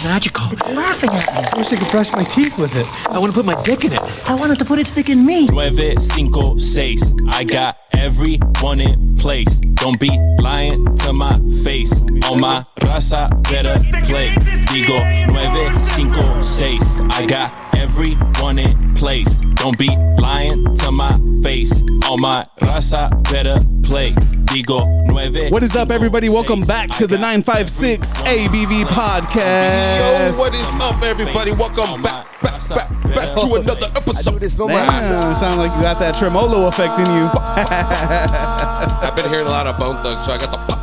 magical. It's laughing at me. I wish I could brush my teeth with it. I want to put my dick in it. I wanted to put its dick in me. 9.56. I got everyone in place. Don't be lying to my face. On my raza, better play. Digo 9.56. I got everyone in place. Don't be lying to my face. On my raza, better play. Digo 9. What is up, everybody? Welcome back to the 9.56 ABV podcast. Yo, what is up, everybody? Welcome back to another episode. Damn, sound like you got that tremolo effect in you. I've been hearing a lot of Bone Thugs, so I got the pop.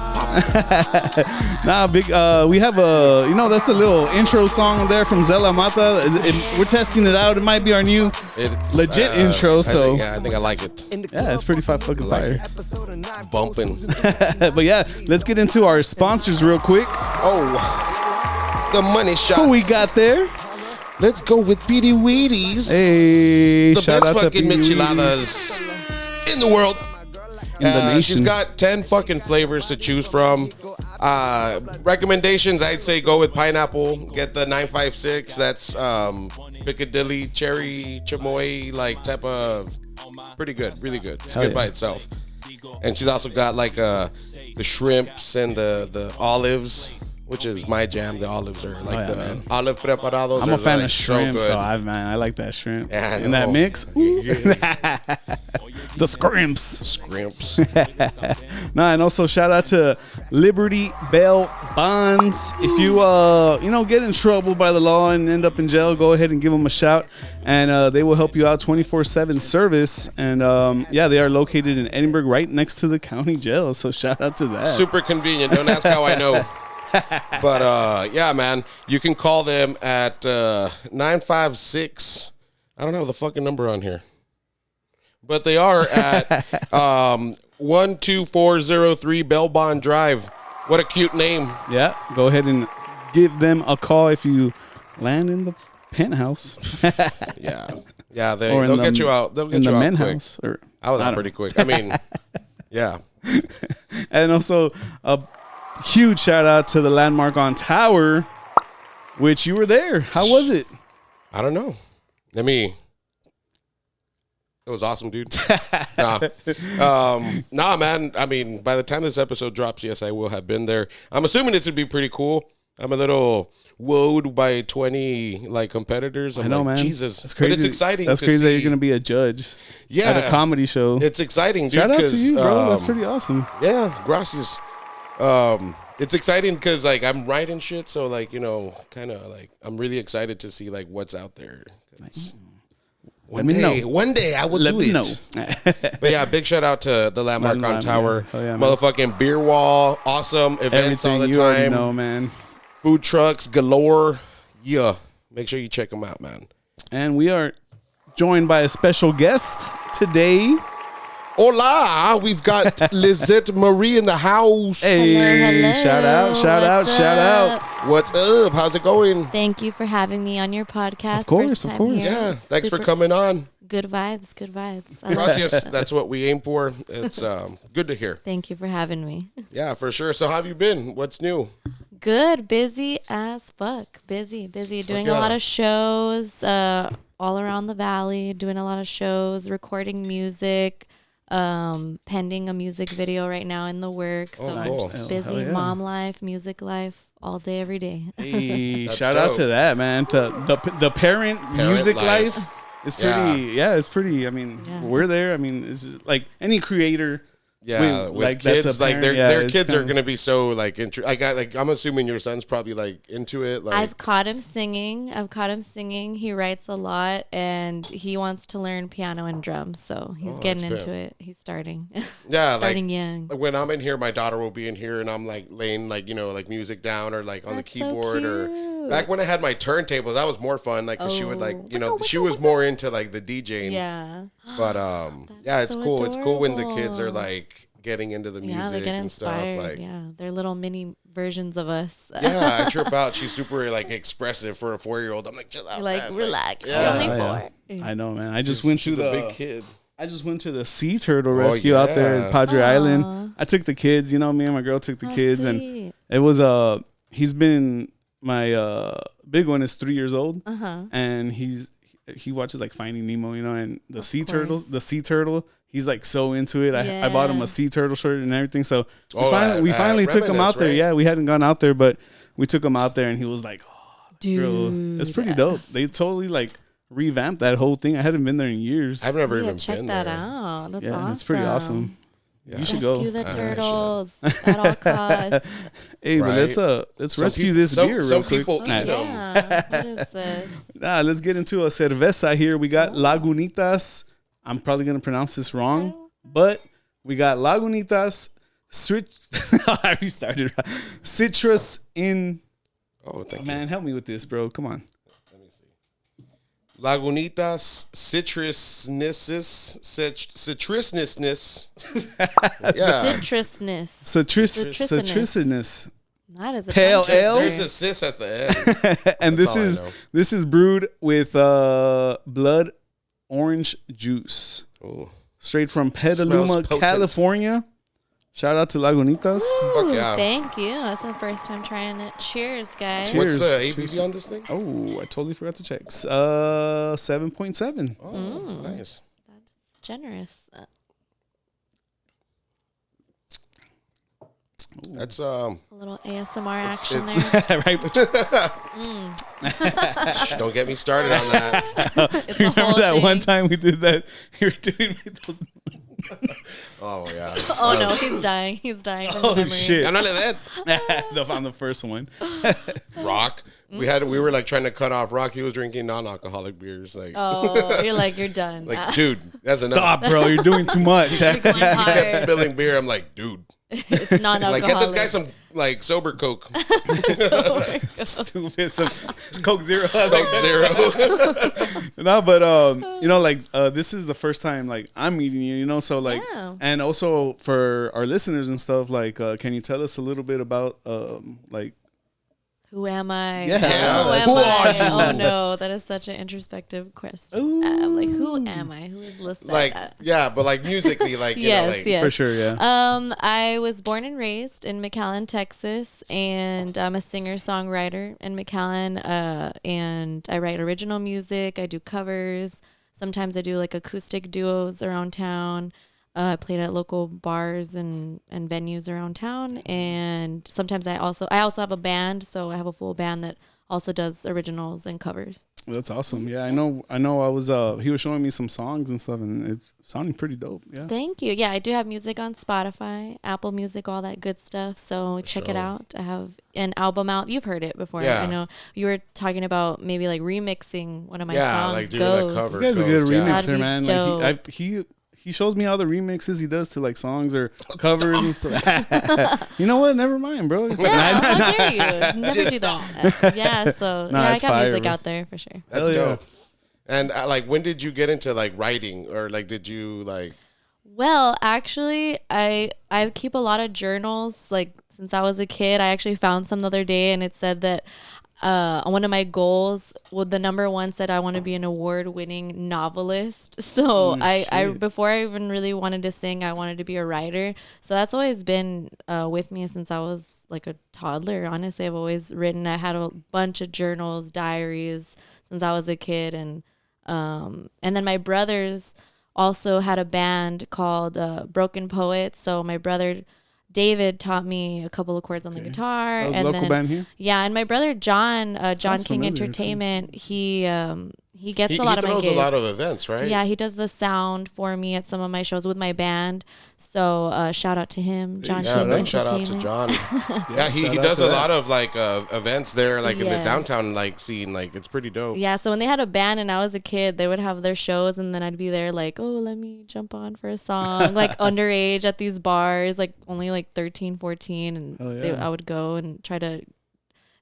Nah, big. We have a, that's a little intro song there from Zella Mata. We're testing it out. It might be our new legit intro. So I think I like it. Yeah, it's pretty fucking fire. Bumping. But yeah, let's get into our sponsors real quick. Oh, the money shot. Who we got there? Let's go with Petey Wheaties. Hey, the shout best out fucking to micheladas in the world. In the nation. She's got 10 fucking flavors to choose from. Recommendations, I'd say go with pineapple. Get the 9.56. That's Piccadilly cherry chamoy like type of. Pretty good, really good. It's good by itself. And she's also got like the shrimps and the olives, which is my jam. The olives are like the olive preparados. I'm a fan like of shrimp, so I like that shrimp. Yeah, in that mix. The scrimps. Nah, and also shout out to Liberty Bell Bonds. If you get in trouble by the law and end up in jail, go ahead and give them a shout, and they will help you out 24/7 service. And they are located in Edinburgh, right next to the county jail. So shout out to that. Super convenient. Don't ask how I know. But yeah, man, you can call them at 956. I don't have the fucking number on here, but they are at 12403 Bell Bond Drive. What a cute name. Yeah, go ahead and give them a call if you land in the penthouse. yeah, they'll get you out. They'll get you out quick. House, or I was out pretty quick. I mean, yeah. And also a huge shout out to the Landmark on Tower, which you were there. How was it? I don't know. It was awesome, dude. Nah, man. I mean, by the time this episode drops, yes, I will have been there. I'm assuming it's gonna be pretty cool. I'm a little wowed by 20 competitors. I know, man. Jesus, that's crazy. But it's exciting. That's crazy that you're gonna be a judge. Yeah, at a comedy show. It's exciting, dude. Shout out to you, bro. That's pretty awesome. Yeah, gracias. It's exciting because I'm writing shit, so kind of I'm really excited to see what's out there. Nice. One day I will do it. But yeah, big shout out to the Landmark on Tower. Yeah. Oh, yeah, motherfucking beer wall, awesome events all the you time. Already know, man. Food trucks galore. Yeah, make sure you check them out, man. And we are joined by a special guest today. Hola, we've got Lissette Marie in the house. Hey, hello. Shout out. What's up? How's it going? Thank you for having me on your podcast. Of course, First time of course. here. Yeah, thanks for coming on. Good vibes. Gracias, that's what we aim for. It's good to hear. Thank you for having me. Yeah, for sure. So how have you been? What's new? Good. Busy as fuck. Busy. Doing a lot of shows all around the valley. Doing a lot of shows, recording music. Pending a music video right now in the works. So I'm just busy. Mom life, music life, all day, every day. Hey, shout out to that, man. To the parent music life. It's pretty. Yeah, it's pretty. I mean, we're there. I mean, it's like any creator. Yeah, with kids, their kids are gonna be so I'm assuming your son's probably into it. I've caught him singing. He writes a lot, and he wants to learn piano and drums. So he's getting into it. He's starting. Yeah, starting young. When I'm in here, my daughter will be in here, and I'm laying music down or on the keyboard or. Back when I had my turntables, that was more fun. Cause she would she was more into the DJing. Yeah. But it's so cool. adorable. It's cool when the kids are getting into the music they get and inspired. stuff. They're little mini versions of us. Yeah, I trip out. She's super expressive for a 4-year-old. I'm chill out. Man. Relax. Yeah. You're only 4. I know, man. I just went to the big kid. I just went to the sea turtle rescue out there in Padre Island. I took the kids. Me and my girl took the kids, sweet. and it was he's been my big one is 3 years old, Uh-huh. and he watches like Finding Nemo, you know, and the sea course. turtle. He's like so into it. I bought him Yeah. a sea turtle shirt and everything. So Oh, we finally took him out there. Reminisce, right? Yeah, we hadn't gone out there, but we took him out there, and he was like, "Oh, girl, Dude. it's pretty dope." They totally like revamped that whole thing. I hadn't been there in years. I've never Yeah, even check been that there. out. That's Yeah, awesome. it's pretty awesome. Yeah. You should go. Rescue the I should. turtles at all costs. Hey, but Right. let's Some rescue peop- this some- beer real some quick. people Oh, eat 'em. yeah. What is this? Let's get into a cerveza here. We got Lagunitas. I'm probably gonna pronounce this wrong, but we got Lagunitas. I already started. Citrus in. Oh, thank you. Man, help me with this, bro. Come on. Lagunitas citrusness. Yeah. Citrusness. Citrusness. That is a Pale tongue ale? There's twister. a cis at the end. And That's all I know. this is brewed with blood orange juice, Oh, straight from Smells Petaluma, potent. California. Shout out to Lagunitas. fuck Ooh, yeah. thank you. That's the first time trying it. Cheers, guys. Cheers. What's the ABV on this thing? Oh, I totally forgot to check. 7.7. Oh, nice. That's generous. That's A little ASMR action it's- there. Right. shh, don't get me started on that. It's a Remember whole that one thing. time we did that? You were doing those. Oh yeah. Oh no, he's dying. He's dying from Oh memory. shit! And none of that. On the first one. Rock. We were like trying to cut off Rock. He was drinking non-alcoholic beers. Like, Oh, you're done. like, dude, that's enough. Stop, bro! You're doing too much. Going He kept hard. spilling beer. I'm like, dude, It's non-alcoholic. like get this guy some like sober Coke. Stupid. It's Coke Zero. Coke Zero. No, but this is the first time like I'm meeting you, so like, Yeah. and also for our listeners and stuff, like, can you tell us a little bit about like Who am I? Yeah. Who that's- am Who I? are you? Oh no, that is such an introspective question. Like, who am I? Who is Lissette? Like, yeah, but like musically, like, you know, yes, like, yes. for sure, yeah. I was born and raised in McAllen, Texas, and I'm a singer-songwriter in McAllen. And I write original music. I do covers. Sometimes I do like acoustic duos around town. I played at local bars and venues around town, and sometimes I also have a band, so I have a full band that also does originals and covers. That's awesome. Yeah, I know. I was. He was showing me some songs and stuff, and it's sounding pretty dope. Yeah. Thank you. Yeah, I do have music on Spotify, Apple Music, all that good stuff. So check it out. I have an album out. You've heard it before. Yeah. I know you were talking about maybe like remixing one of my Yeah, songs. like doing a Ghost. cover. This guy's a good Ghost, yeah. That'd remixer, be man. dope. Like he shows me all the remixes he does to like songs or covers and stuff. You know what? Never mind, bro. Yeah, how dare you? Never Just do that. Yeah, so Nah, yeah, I it's got fire, music bro. out there for sure. That's Hell yeah. dope. And like, when did you get into like writing, or like, did you like? Well, actually, I keep a lot of journals. Like since I was a kid, I actually found some the other day, and it said that one of my goals, the number one said I want to be an award-winning novelist. So I before I even really wanted to sing, I wanted to be a writer. So that's always been with me since I was like a toddler. Honestly, I've always written. I had a bunch of journals, diaries since I was a kid, and then my brothers also had a band called Broken Poets. So my brother David taught me a couple of chords on the guitar. That was and a local band here? Yeah, and my brother John, John Sounds King familiar, too. Entertainment, he gets He a lot of my throws gigs. a lot of events, right? Yeah, he does the sound for me at some of my shows with my band. So shout out to him, John Yeah, King like, shout out to Entertainment. John. Yeah, he shout out does to a that. lot of like events there, like in the Yeah. downtown like scene. Like, it's pretty dope. Yeah, so when they had a band and I was a kid, they would have their shows, and then I'd be there like, oh, let me jump on for a song, like underage at these bars, like only like 13, 14, and Oh, yeah. I would go and try to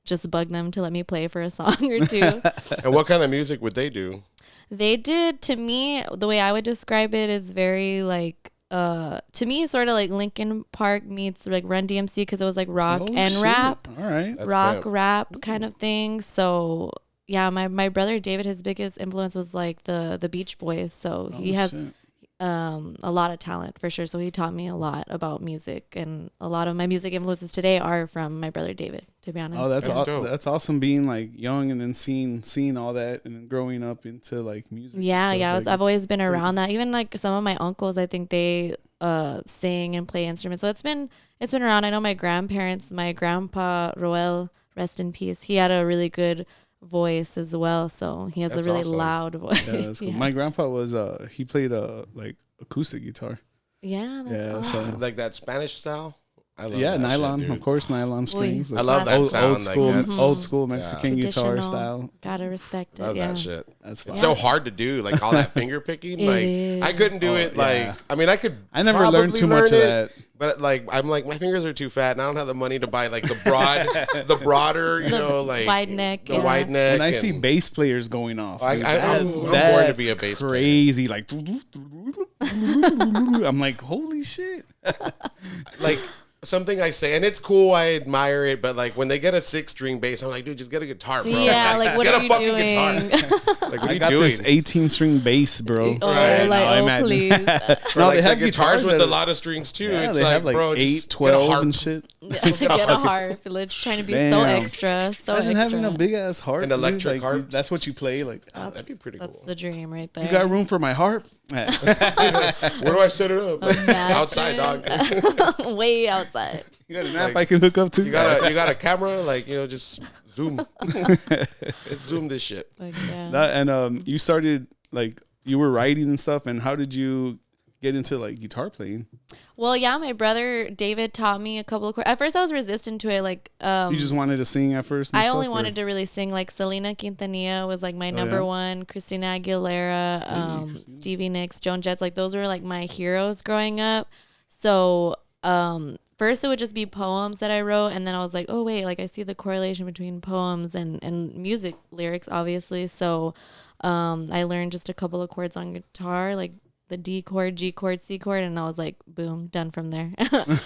just bug them to let me play for a song or two. And what kind of music would they do? They did, to me, the way I would describe it is very like to me sort of like Linkin Park meets like Run DMC, because it was like rock Oh, and shit. rap. All right. That's Rock, dope. rap kind of thing. So yeah, my brother David, his biggest influence was like the Beach Boys. So he has shit. a lot of talent for sure. So he taught me a lot about music, and a lot of my music influences today are from my brother David, to be honest. Oh, dope. That's awesome. Being like young and then seeing all that and then growing up into like music. Yeah, and yeah. stuff. Like, I've always been around that. Even like some of my uncles, I think they sing and play instruments. So it's been around. I know my grandparents, my grandpa Roel, rest in peace. He had a really good voice as well, so he has That's a really awesome. loud voice. Yeah, that's cool. Yeah. My grandpa was he played like acoustic guitar. Yeah, that's Yeah, awesome. so Like that Spanish style. I love yeah, that nylon, shit, dude. of course, nylon strings. I love that old, sound. Old like, school, that's- old school Mexican guitar Traditional. style. Gotta respect it. Love Yeah. that shit. That's It's fun. so hard to do, like all that finger picking. It Like I couldn't do it. Like yeah. I mean, I could. I never learned probably too much learn of it, that. But like I'm like my fingers are too fat, and I don't have the money to buy like the broader, you know, like wide neck, the yeah. wide neck. When I see and- bass players going off, I'm dude, born to that's be a bass player. crazy. Like, I'm like, holy shit. like something I say, and it's cool. I admire it, but like when they get a 6-string bass, I'm like, dude, just get a guitar, bro. Yeah, like what get are a you fucking doing? guitar. Like what are I you got doing? this 18-string bass, bro. Oh, Right. like, Now, oh, imagine. please. Or No, like they have the guitars guitars with that a are- lot of strings too. Yeah, It's they like, have like bro, 8, just 12 get a harp. and shit. Get a harp. Let's trying to be so Damn. extra. So Imagine having a extra. big ass harp. An dude, electric like, harp? That's what you play. Like, That'd be pretty That's cool. the dream right there. you got room for my harp? Where do I set it up? Outside, dog. Way outside. You got an app I can hook up to? You got a camera, like, you know, just zoom. Let's zoom this shit. Like, yeah. And you started like you were writing and stuff. And how did you get into like guitar playing? Well, yeah, my brother David taught me a couple of chords. At first, I was resistant to it. Like, You just wanted to sing at first? And I stuff, only or- wanted to really sing. Like Selena Quintanilla was like my number yeah? one. Christina Aguilera, Stevie Nicks, Joan Jett. Like those were like my heroes growing up. So first it would just be poems that I wrote, and then I was like, oh wait, like I see the correlation between poems and music lyrics, obviously. So I learned just a couple of chords on guitar, like the D chord, G chord, C chord, and I was like, boom, done from there.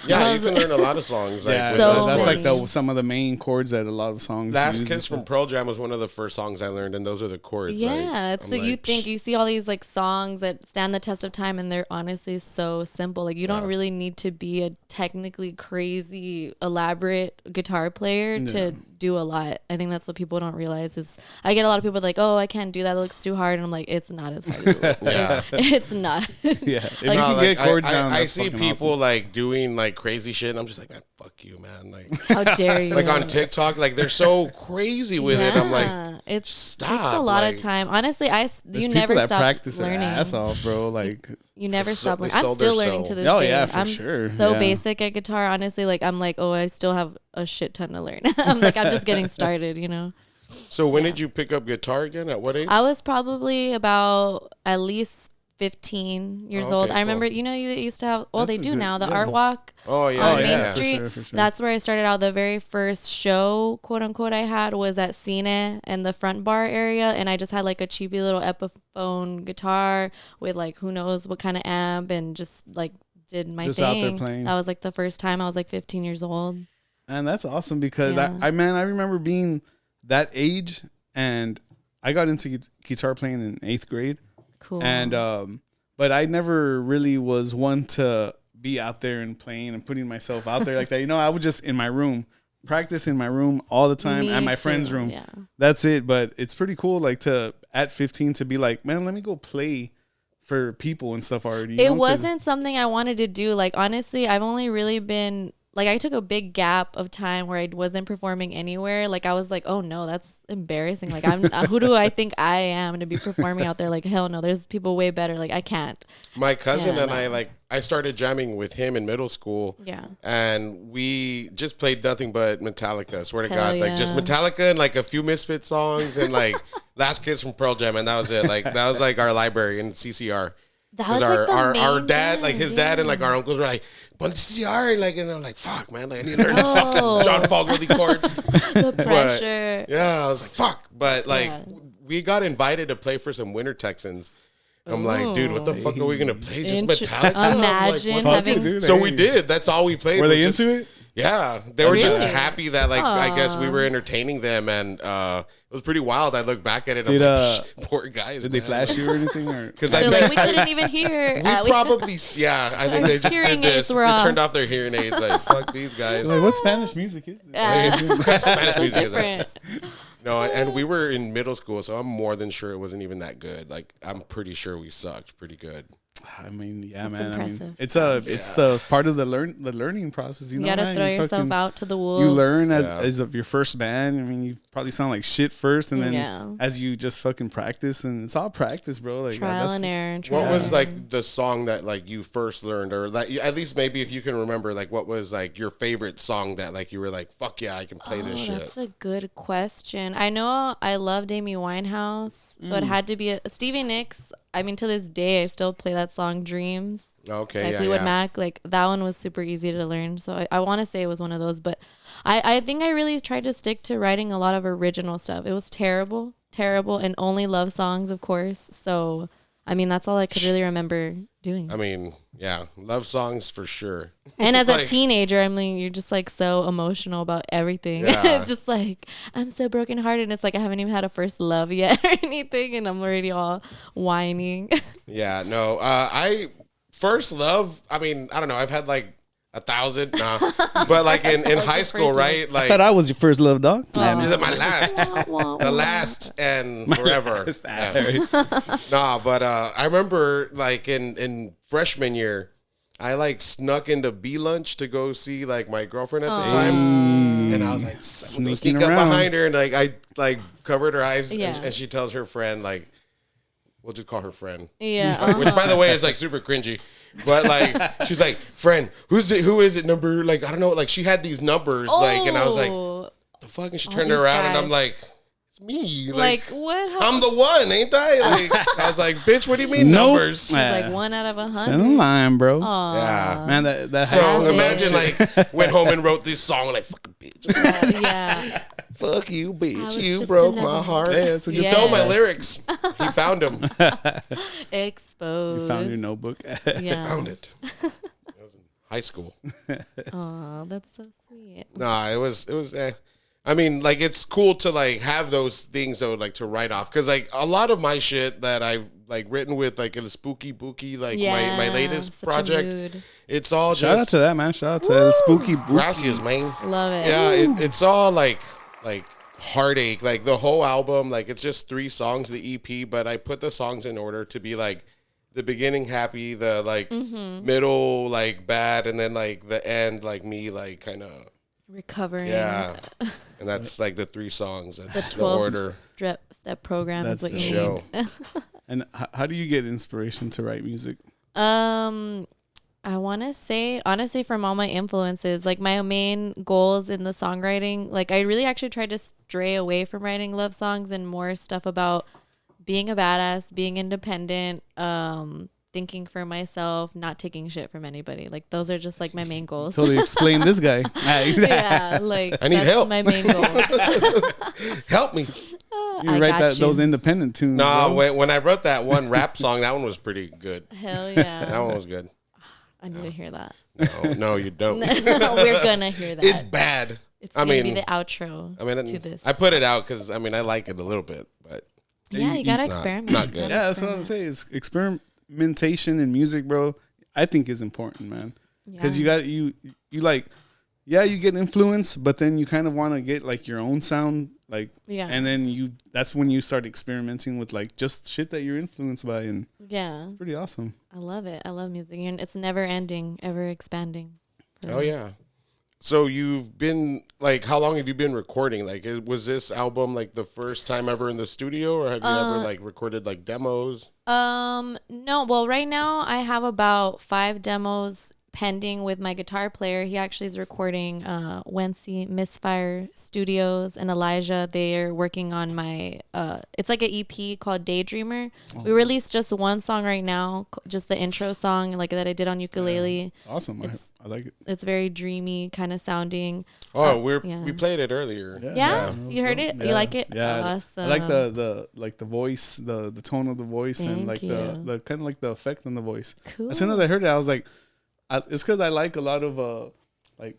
Yeah, you can learn a lot of songs. Like, Yeah, with So those that's like chords. some of the main chords that a lot of songs Last use and Kiss from stuff. Pearl Jam was one of the first songs I learned, and those are the chords. Yeah, like, so I'm you like, think you see all these like songs that stand the test of time, and they're honestly so simple. Like you don't really need to be a technically crazy, elaborate guitar player to do a lot. I think that's what people don't realize is I get a lot of people like, oh, I can't do that. It looks too hard, and I'm like, it's not as hard as it looks. Yeah. It's not. Yeah, if you Like- can No, get like, chords I down, that's see fucking people awesome. like doing like crazy shit, and I'm just like, man, fuck you, man. Like, How dare you? like on TikTok, like they're so crazy with it. I'm like, it takes stop, a lot like- of time. Honestly, There's you people never that stop practice learning. their ass off, bro. Like, You never They stop sold- learning. they I'm sold still their learning soul. to this Oh, day. yeah, for I'm sure. so Yeah. basic at guitar. Honestly, like I'm like, oh, I still have a shit ton to learn. I'm just getting started, you know. so when did you pick up guitar again? At what age? I was probably about at least 15 years Oh, old. okay, I remember, cool. you know, you used to have, well, That's they a do good- now, the yeah. art walk Oh, yeah, on yeah, Main yeah. For Street. sure, for sure. That's where I started out. The very first show, quote unquote, I had was at Cine in the front bar area. And I just had like a cheapy little Epiphone guitar with like who knows what kind of amp and just like did my Just out thing. there playing. That was like the first time I was like 15 years old. and that's awesome because Yeah. I remember being that age and I got into guitar playing in 8th grade. Cool. And but I never really was one to be out there and playing and putting myself out there like that. You know, I would just in my room, practice in my room all the time Me at my too, friend's room. yeah. That's it. But it's pretty cool, like to at 15 to be like, man, let me go play for people and stuff already. you It know? 'Cause- wasn't something I wanted to do. Like, honestly, I've only really been, like, I took a big gap of time where I wasn't performing anywhere. Like, I was like, oh no, that's embarrassing. Like, I'm, who do I think I am to be performing out there? Like, hell no, there's people way better. Like, I can't. My cousin Yeah, and no. I started jamming with him in middle school. Yeah. And we just played nothing but Metallica. Swear to Hell God. Like just yeah. Metallica and like a few Misfit songs and like Last Kiss from Pearl Jam. And that was it. Like that was like our library in CCR. That was Because like the our main dad, like thing, his dad and like yeah. our uncles were like, but CCR and like, and I'm like, fuck, man, like I need to learn this No. fucking John Fogerty chords. The pressure. Yeah, I was like, fuck. But like, Yeah. we got invited to play for some Winter Texans. I'm like, dude, what the fuck are we gonna play? Just Inter- Metallica? I'm like, Imagine what the having- fuck? So we did. That's all we played. Were was they just- into it? Yeah, they were just Really? happy that like I guess we were entertaining them, and it was pretty wild. I look back at it, I'm poor guys. Did they flash you or anything? Because They're like, we couldn't even hear. we probably, yeah. I think they just hearing did aids this. were They off. turned off their hearing aids. Like fuck these guys. Like, what Spanish music is this? Spanish So music is that. different. No, and we were in middle school, so I'm more than sure it wasn't even that good. Like I'm pretty sure we sucked pretty good. I mean, yeah, That's man. impressive. I mean, it's the part of the learning process. You know, gotta man? throw You yourself fucking- out to the wolves. You learn Yeah. as of your first band. I mean, you probably sound like shit first, and then Yeah. as you just fucking practice, and it's all practice, bro. Like trial that's- and error. What was like the song that like you first learned, or like at least maybe if you can remember, like what was like your favorite song that like you were like, fuck yeah, I can play this shit. That's a good question. I know I loved Amy Winehouse, so it had to be Stevie Nicks. I mean, to this day, I still play that song "Dreams" Okay, by yeah, Fleetwood yeah. Mac. Like that one was super easy to learn, so I want to say it was one of those. But I think I really tried to stick to writing a lot of original stuff. It was terrible, and only love songs, of course. So I mean, that's all I could really remember doing. I mean, yeah, love songs for sure. And as Like- a teenager, I mean, you're just like so emotional about everything. Yeah. It's just like, I'm so brokenhearted. And it's like, I haven't even had a first love yet or anything. And I'm already all whining. Yeah, no, I first love. I mean, I don't know. I've had like 1,000, but like in high school, first right? I Like, thought I was your first love, dog. is it my last? The last and forever. Yeah. Nah, but I remember like in freshman year, I like snuck into B lunch to go see like my girlfriend at the time, and I was like, Sneaking sneak up around. behind her, and like I like covered her eyes, Yeah. and she tells her friend like, we'll just call her friend. Yeah. Which, by the way, is like super cringy. But like, she's like, friend, who is it number? Like, I don't know. Like, she had these numbers, like, and I was like, Oh, the fuck? And she All turned these around, and guys. I'm like, it's me. like what? I'm the one, ain't I? Like, I was like, bitch, what do you mean Nope. numbers? She's like 1 out of 100. Send a line, bro. Yeah. Man, that So high school imagine shit. like went home and wrote this song like fucking bitch, Yeah. fuck you, I bitch, was you just broke my another- heart. Yeah, it's a You good stole my song. lyrics. He found them. Exposed. You found your notebook. Yeah. Found it. It was in high school. Oh, that's so sweet. Nah, it was. I mean, like it's cool to like have those things though, like to write off, because like a lot of my shit that I've like written with like a spooky booky, like Yeah. my latest such a project. mood. It's all Shout out just to that, man. Shout out to El Spooky Booty. gracias, man. Love it. Yeah, it's all like heartache. Like the whole album, like it's just 3 songs, the EP, but I put the songs in order to be like the beginning happy, the like middle like bad, and then like the end like me like kind of Recovering. yeah. And that's like the 3 songs. That's the 12 order. step program That's is what the you Show. need. And how do you get inspiration to write music? I want to say, honestly, from all my influences, like my main goals in the songwriting, like I really actually tried to stray away from writing love songs and more stuff about being a badass, being independent, thinking for myself, not taking shit from anybody. Like those are just like my main goals. Totally explain this guy. Yeah, like I need that's help. my main goal. Help me. You I write got those you. independent tunes. Nah, bro. when I wrote that one rap song, that one was pretty good. Hell That yeah. one was good. I need to hear that. No, you don't. We're gonna hear that. It's bad. It's I gonna be mean, the outro to this. I put it out because I mean I like it a little bit, but Yeah, you gotta not- experiment. not good. Yeah, that's what I'm saying. Is experimentation in music, bro. I think is important, man. Because you got you like, yeah, you get influence, but then you kind of want to get like your own sound, like, Yeah. and then that's when you start experimenting with like just shit that you're influenced by, and Yeah, it's pretty awesome. I love it. I love music, and it's never ending, ever expanding. oh yeah. So you've been like, how long have you been recording? Like, was this album like the first time ever in the studio, or have you ever like recorded like demos? No. Well, right now I have about 5 demos pending with my guitar player. He actually is recording Wency Misfire Studios and Elijah. They're working on my it's like an EP called Daydreamer. We released just one song right now, just the intro song like that I did on ukulele. Awesome. It's- I like it. It's very dreamy kind of sounding. Oh, yeah. we played it earlier. Yeah, you heard it? Yeah. You like it? Yeah, Awesome. I like the voice, the tone of the voice, and Thank like you. the kind of like the effect on the voice. Cool. As soon as I heard it, I was like, it's because I like a lot of like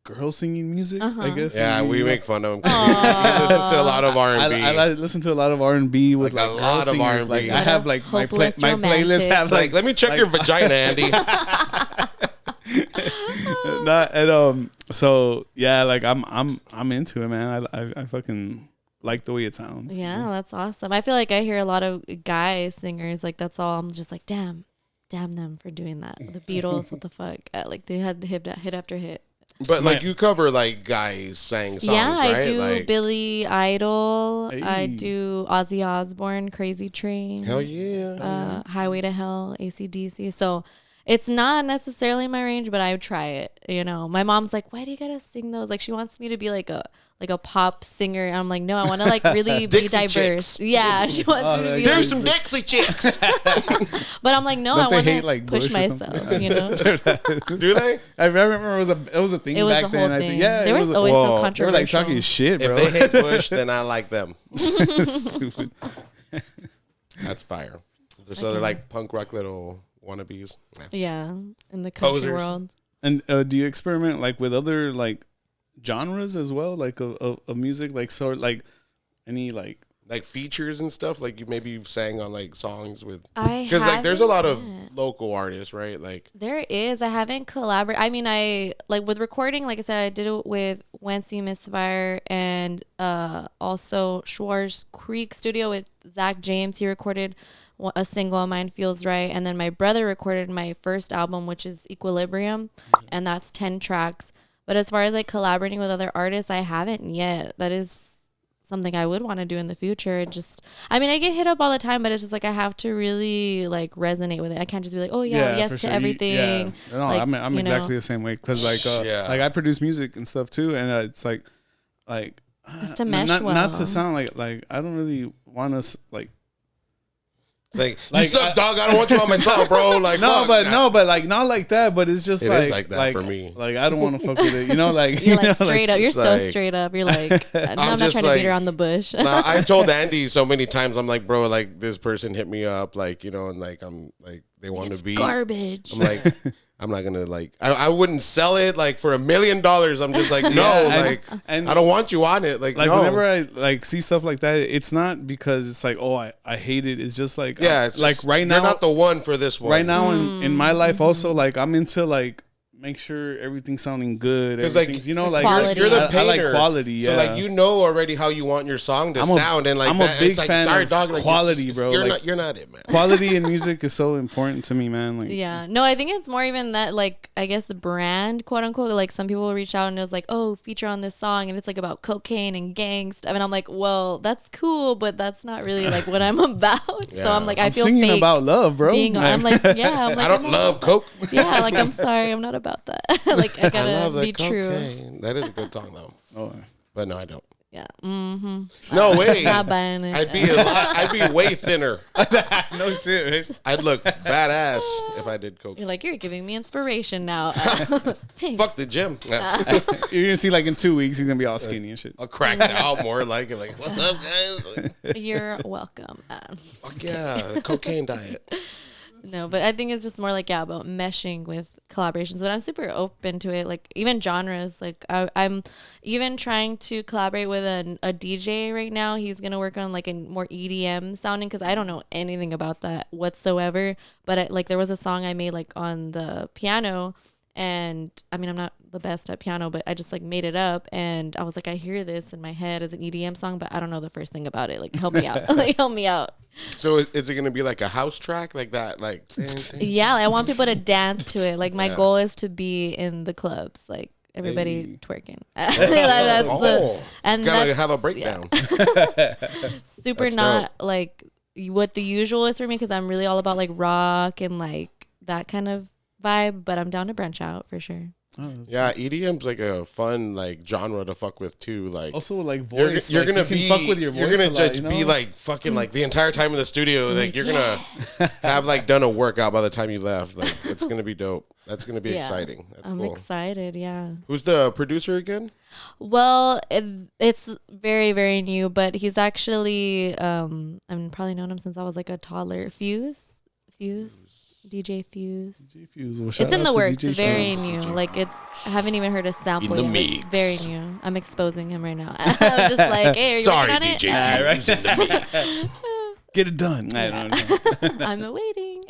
girl singing music. I guess. Yeah, we make fun of him. He listens to a lot of R&B. I listen to a lot of R&B with Like a lot of R&B. Like I have like my Hopeless playlist romantic. have Like, let me check your vagina, Andy. not and so yeah, like I'm into it, man. I fucking like the way it sounds. Yeah, that's awesome. I feel like I hear a lot of guy singers like that's all. I'm just like, damn them for doing that. The Beatles, what the fuck? Like they had hit after hit. But like you cover like guys sang songs, Yeah, right? I do like, Billy Idol. Hey. I do Ozzy Osbourne, Crazy Train. hell yeah. Highway to Hell, AC/DC. So it's not necessarily my range, but I would try it. You know, my mom's like, "Why do you gotta sing those?" Like she wants me to be like a pop singer. I'm like, no, I want to like really be Dixie diverse. Chicks. Yeah, she wants me to be. Do Like, some Dixie Chicks. but I'm like, no, Don't I they want to hate, like, push Bush or something? myself. You know, Do they? I remember it was a thing it was back the whole then. I thing. think, yeah, There it was was always Whoa. some They were, they were like controversial. talking shit, bro. If they hate Bush, then I like them. Stupid. That's fire. There's other like punk rock little wannabes. Nah. Yeah, in the country Posers. world. And do you experiment like with other like genres as well, like of music, like sort like any like Like features and stuff. Like you maybe you've sang on like songs with. I Because like there's a lot of haven't. local artists, right? Like There is. I haven't collaborated. I mean, I like with recording. Like I said, I did it with Wency Misfire and also Schwartz Creek Studio with Zach James. He recorded a single of mine, Feels Right, and then my brother recorded my first album, which is Equilibrium, and that's 10 tracks. But as far as like collaborating with other artists, I haven't yet. That is something I would want to do in the future. It just, I mean, I get hit up all the time, but it's just like I have to really like resonate with it. I can't just be like, oh yeah, yes for to sure. everything. Yeah. No, Like, I'm you exactly know. the same way because like Yeah. like I produce music and stuff too, and it's like It's to mesh not well. to sound like I don't really want to like. you Like, suck, dog. I don't want you on my song, bro. Like fuck. but like not like that. But it's just It like is like that for me. Like I don't want to fuck with it. You know, like You're you know, like straight up. You're just so like- straight up. You're like, I'm not just trying to like- beat around the bush. Nah, I've told Andy so many times. I'm like, bro, like this person hit me up, like you know, and like I'm like they want to be. Garbage. I'm like, I'm not gonna like. I wouldn't sell it like for $1 million. I'm just like, no, Yeah, like and I don't want you on it. Like, no. whenever I like see stuff like that, it's not because it's like, oh, I hate it. It's just like yeah, it's like just, right now you're not the one for this one. right now in my life also like I'm into like make sure everything's sounding good. Because like Everything's, you know, like Quality. you're the I like painter. quality. Yeah. So like you know already how you want your song to sound, and like I'm a that, big it's like, fan sorry, of dog, like, quality, it's bro. You're not it, man. Quality in music is so important to me, man. Like Yeah. No, I think it's more even that, like, I guess the brand, quote unquote, like some people will reach out and it was like, oh, feature on this song. And it's like about cocaine and gang stuff. And I'm like, well, that's cool, but that's not really like what I'm about. Yeah. So I'm like, I I'm feel singing fake about love, bro. being, I'm like, yeah. I'm like, I don't I'm not love about coke. that. Yeah. Like, I'm sorry. I'm not about that. Like, I I gotta love the be true. cocaine. That is a good song though. Oh. But no, I don't. Yeah. Mm-hmm. No way. Not buying it. I'd be way thinner. No shit. Man. I'd look badass if I did coke. You're like, you're giving me inspiration now. Thanks. Fuck the gym. Nah. You're gonna see like in 2 weeks he's gonna be all skinny and shit. I'll crack out more like what's up, guys? Like, You're welcome. fuck yeah, the cocaine diet. No, but I think it's just more like, yeah, about meshing with collaborations. But I'm super open to it. Like, even genres. Like, I'm even trying to collaborate with a DJ right now. He's going to work on, like, a more EDM sounding because I don't know anything about that whatsoever. But, like, there was a song I made, like, on the piano. And, I mean, I'm not the best at piano, but I just, like, made it up. And I was like, I hear this in my head as an EDM song, but I don't know the first thing about it. Like, help me out. Like, help me out. So is it gonna be like a house track like that? Like Yeah, like, I want people to dance to it. Like my goal is to be in the clubs, like everybody twerking. That's and gotta that's, have a breakdown. Super That's not like what the usual is for me because I'm really all about like rock and like that kind of vibe. But I'm down to branch out for sure. Yeah, EDM's like a fun like genre to fuck with too. Like Also like you're, voice. you're like, gonna you can be fuck with your voice. you're gonna a lot, just you know? be like fucking like the entire time in the studio. Like you're gonna have like done a workout by the time you left. Like it's gonna be dope. That's gonna be exciting. That's I'm cool. excited. Yeah. Who's the producer again? Well, it's very, very new, but he's actually I've probably known him since I was like a toddler. Fuse. DJ Fuse. Well, shout It's in out the to works. DJ Very Fuse. new. Like I haven't even heard a sample In the yet. It's mix. very new. I'm exposing him right now. I'm just like, hey, are you Sorry, working on DJ Fuse in the mix. Get it done. I don't know. it? I'm awaiting.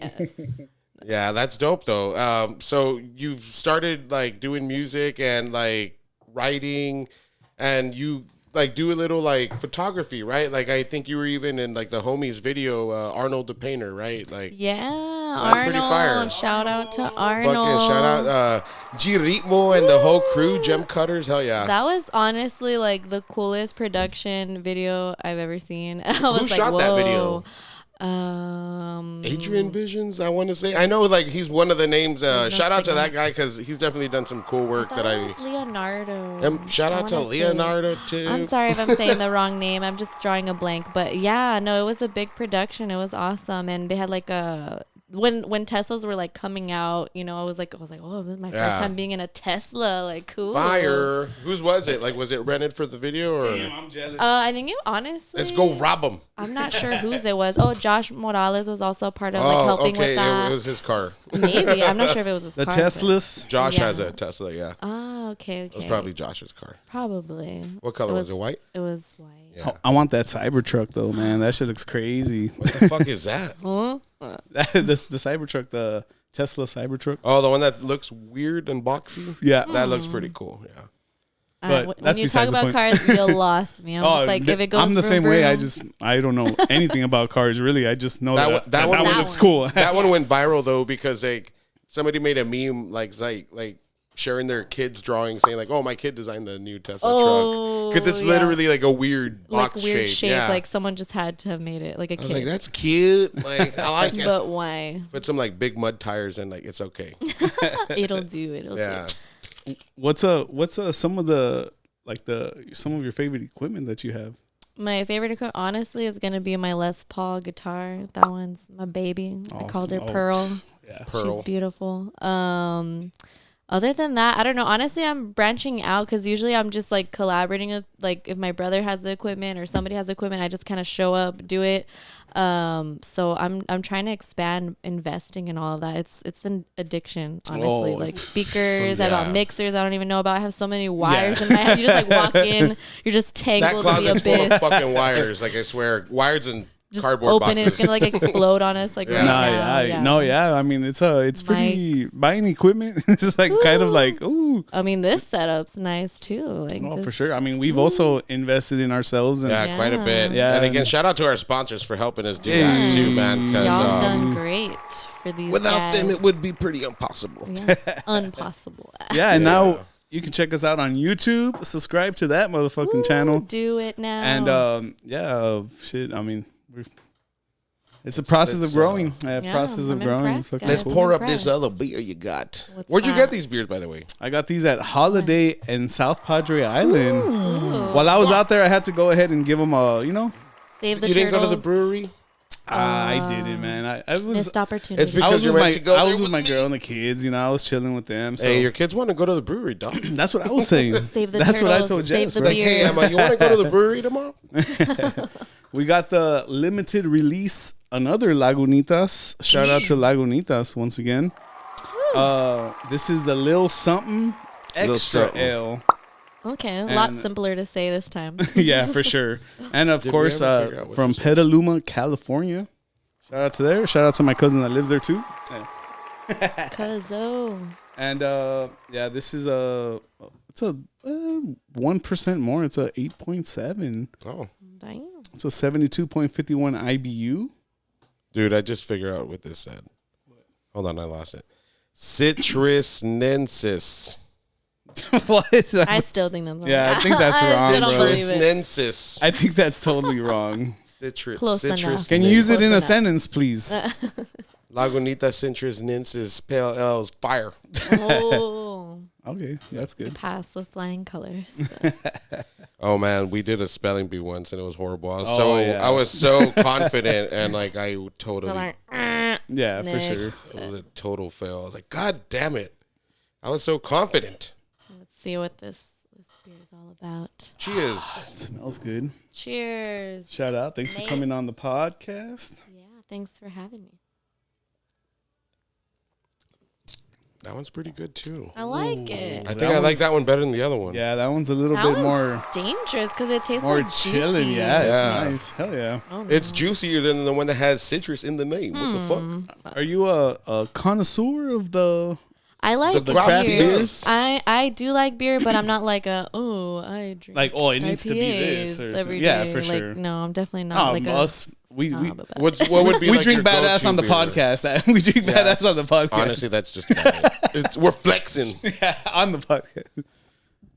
Yeah, that's dope though. So you've started like doing music and like writing, and you like do a little like photography, right? Like I think you were even in like the homies video, Arnold the painter, right? Like Yeah, pretty fire. Arnold. Shout out to Arnold. fucking shout out G Ritmo and the whole crew, Gem Cutters. Hell yeah. That was honestly like the coolest production video I've ever seen. I was Who like, shot that whoa. video? Adrian Visions, I want to say. I know, like he's one of the names. Shout out to that guy because he's definitely done some cool work that It I. was Leonardo. Shout out to I wanna say. Leonardo too. I'm sorry if I'm saying the wrong name. I'm just drawing a blank. But yeah, no, it was a big production. It was awesome, and they had like a when Teslas were like coming out. You know, I was like, oh, this is my first time being in a Tesla. Like, cool. Fire. Whose was it? Like, was it rented for the video or? Damn, I'm jealous. I think it honestly. Let's go rob him. I'm not sure whose it was. Oh, Josh Morales was also a part of like helping with that. It was his car. Maybe I'm not sure if it was his The car. Teslas. Josh Yeah. has a Tesla. Yeah, Oh, okay. it was probably Josh's car. Probably. What color was it? White. It was white. Yeah. I want that Cybertruck though, man. That shit looks crazy. What the fuck is that? the Cybertruck, the Tesla Cybertruck. Oh, the one that looks weird and boxy. Yeah. That looks pretty cool. Yeah. But When that's you talk besides the about point. cars, you lost me. I'm just like, if it goes I'm the vroom, same way. vroom. I don't know anything about cars really. I just know That that one- one that looks one. cool. That one went viral though because like somebody made a meme like sharing their kids' drawing, saying like, "Oh, my kid designed the new Tesla truck," because it's yeah. literally like a weird like box weird shape. Yeah. Like someone just had to have made it like a I was like, kid. "That's cute." Like I like it. But why? Put some like big mud tires and like it's okay. It'll do. It'll Yeah. do. What's some of your favorite equipment that you have? My favorite equipment, honestly, is gonna be my Les Paul guitar. That one's my baby. I called her Awesome. Oh, Pearl. Yeah. Pearl. She's beautiful. Other than that, I don't know. Honestly, I'm branching out because usually I'm just like collaborating with, like, if my brother has the equipment or somebody has the equipment, I just kind of show up, do it. So I'm trying to expand investing in all of that. It's an addiction, honestly. Oh. Like speakers, I Yeah. have mixers I don't even know about. I have so many wires in my head. You just like walk in, you're just That tangled in the closet's full abyss. of fucking wires. Like I swear, wires and Just cardboard open it, boxes. it's gonna like explode on us. Like Yeah. right No, now. yeah. I mean, it's pretty buying equipment. It's just like kind of like, ooh. I mean, this setup's nice too. Like Oh, this, for sure. I mean, we've also invested in ourselves, and Yeah, quite a bit. Yeah. And again, shout out to our sponsors for helping us do that too, man. Y'all Because done great for these. without guys. them, it would be pretty impossible. Yes, impossible. yeah, and now you can check us out on YouTube. Subscribe to that motherfucking channel, Do it now. and shit. I mean, it's a process of growing. Yeah, Process of I'm growing. impressed, It's fucking guys. Let's cool. pour up this Impressed. other beer you got. What's Where'd you that? get these beers, by the way? I got these at Holiday in South Padre Island. While I was out there, I had to go ahead and give them a, Save the You didn't turtles. go to the brewery? I didn't, man. I was. Missed opportunity. It's because I was you with went my, to go I there was with my me. girl and the kids. I was chilling with them. So Hey, your kids want to go to the brewery, dog. that's what I was saying. Save the That's turtles. what I told Save Jess. the bro. Like, hey, beer. Emma, you want to go to the brewery tomorrow? We got the limited release, another Lagunitas. Shout out to Lagunitas once again. This is the Lil Something Lil Extra Something. L. Okay, a lot And- simpler to say this time. Yeah, for sure. And of Did we course, ever figure out what from this was? Petaluma, California. Shout out to there. Shout out to my cousin that lives there too. Cuzzo. And this is it's a 1% more. It's a 8.7. Oh. Damn. It's a 72.51 IBU. Dude, I just figured out what this said. Hold on, I lost it. Citrusnensis. What is that? I still think that's wrong. Yeah, I think that's wrong, I still don't bro. believe it. Citrusnensis. I think that's totally wrong. Close enough. Can you use it in a enough. sentence, please? Lagunita citrusnensis pale ale's fire. Oh, Okay, that's good. pass with flying colors. Oh man, we did a spelling bee once and it was horrible. Yeah. I was so confident and like I totally Like, Yeah, for Next. sure. it was a total fail. I was like, God damn it. I was so confident. Let's see what this beer is all about. Cheers. Smells good. Cheers. Shout out. Thanks for Mate. coming on the podcast. Yeah, thanks for having me. That one's pretty good too. I like it. I think I like that one better than the other one. Yeah, that one's a little That bit one's more dangerous because it tastes more like chilling. juicy. Yeah, Yeah. it's nice. Hell yeah. Oh, no. It's juicier than the one that has citrus in the name. What Hmm. the fuck? Are you a connoisseur of the? I like The craft beer. beers? I do like beer, but I'm not like I drink Like, oh, it needs to be this IPAs or every something. Yeah, day. for sure. Like, no, I'm definitely not like us. We snob about it. What would be we like drink your badass go-to on the beer? podcast. We drink Yeah, badass on the podcast. Honestly, that's just we're flexing. Yeah, on the podcast.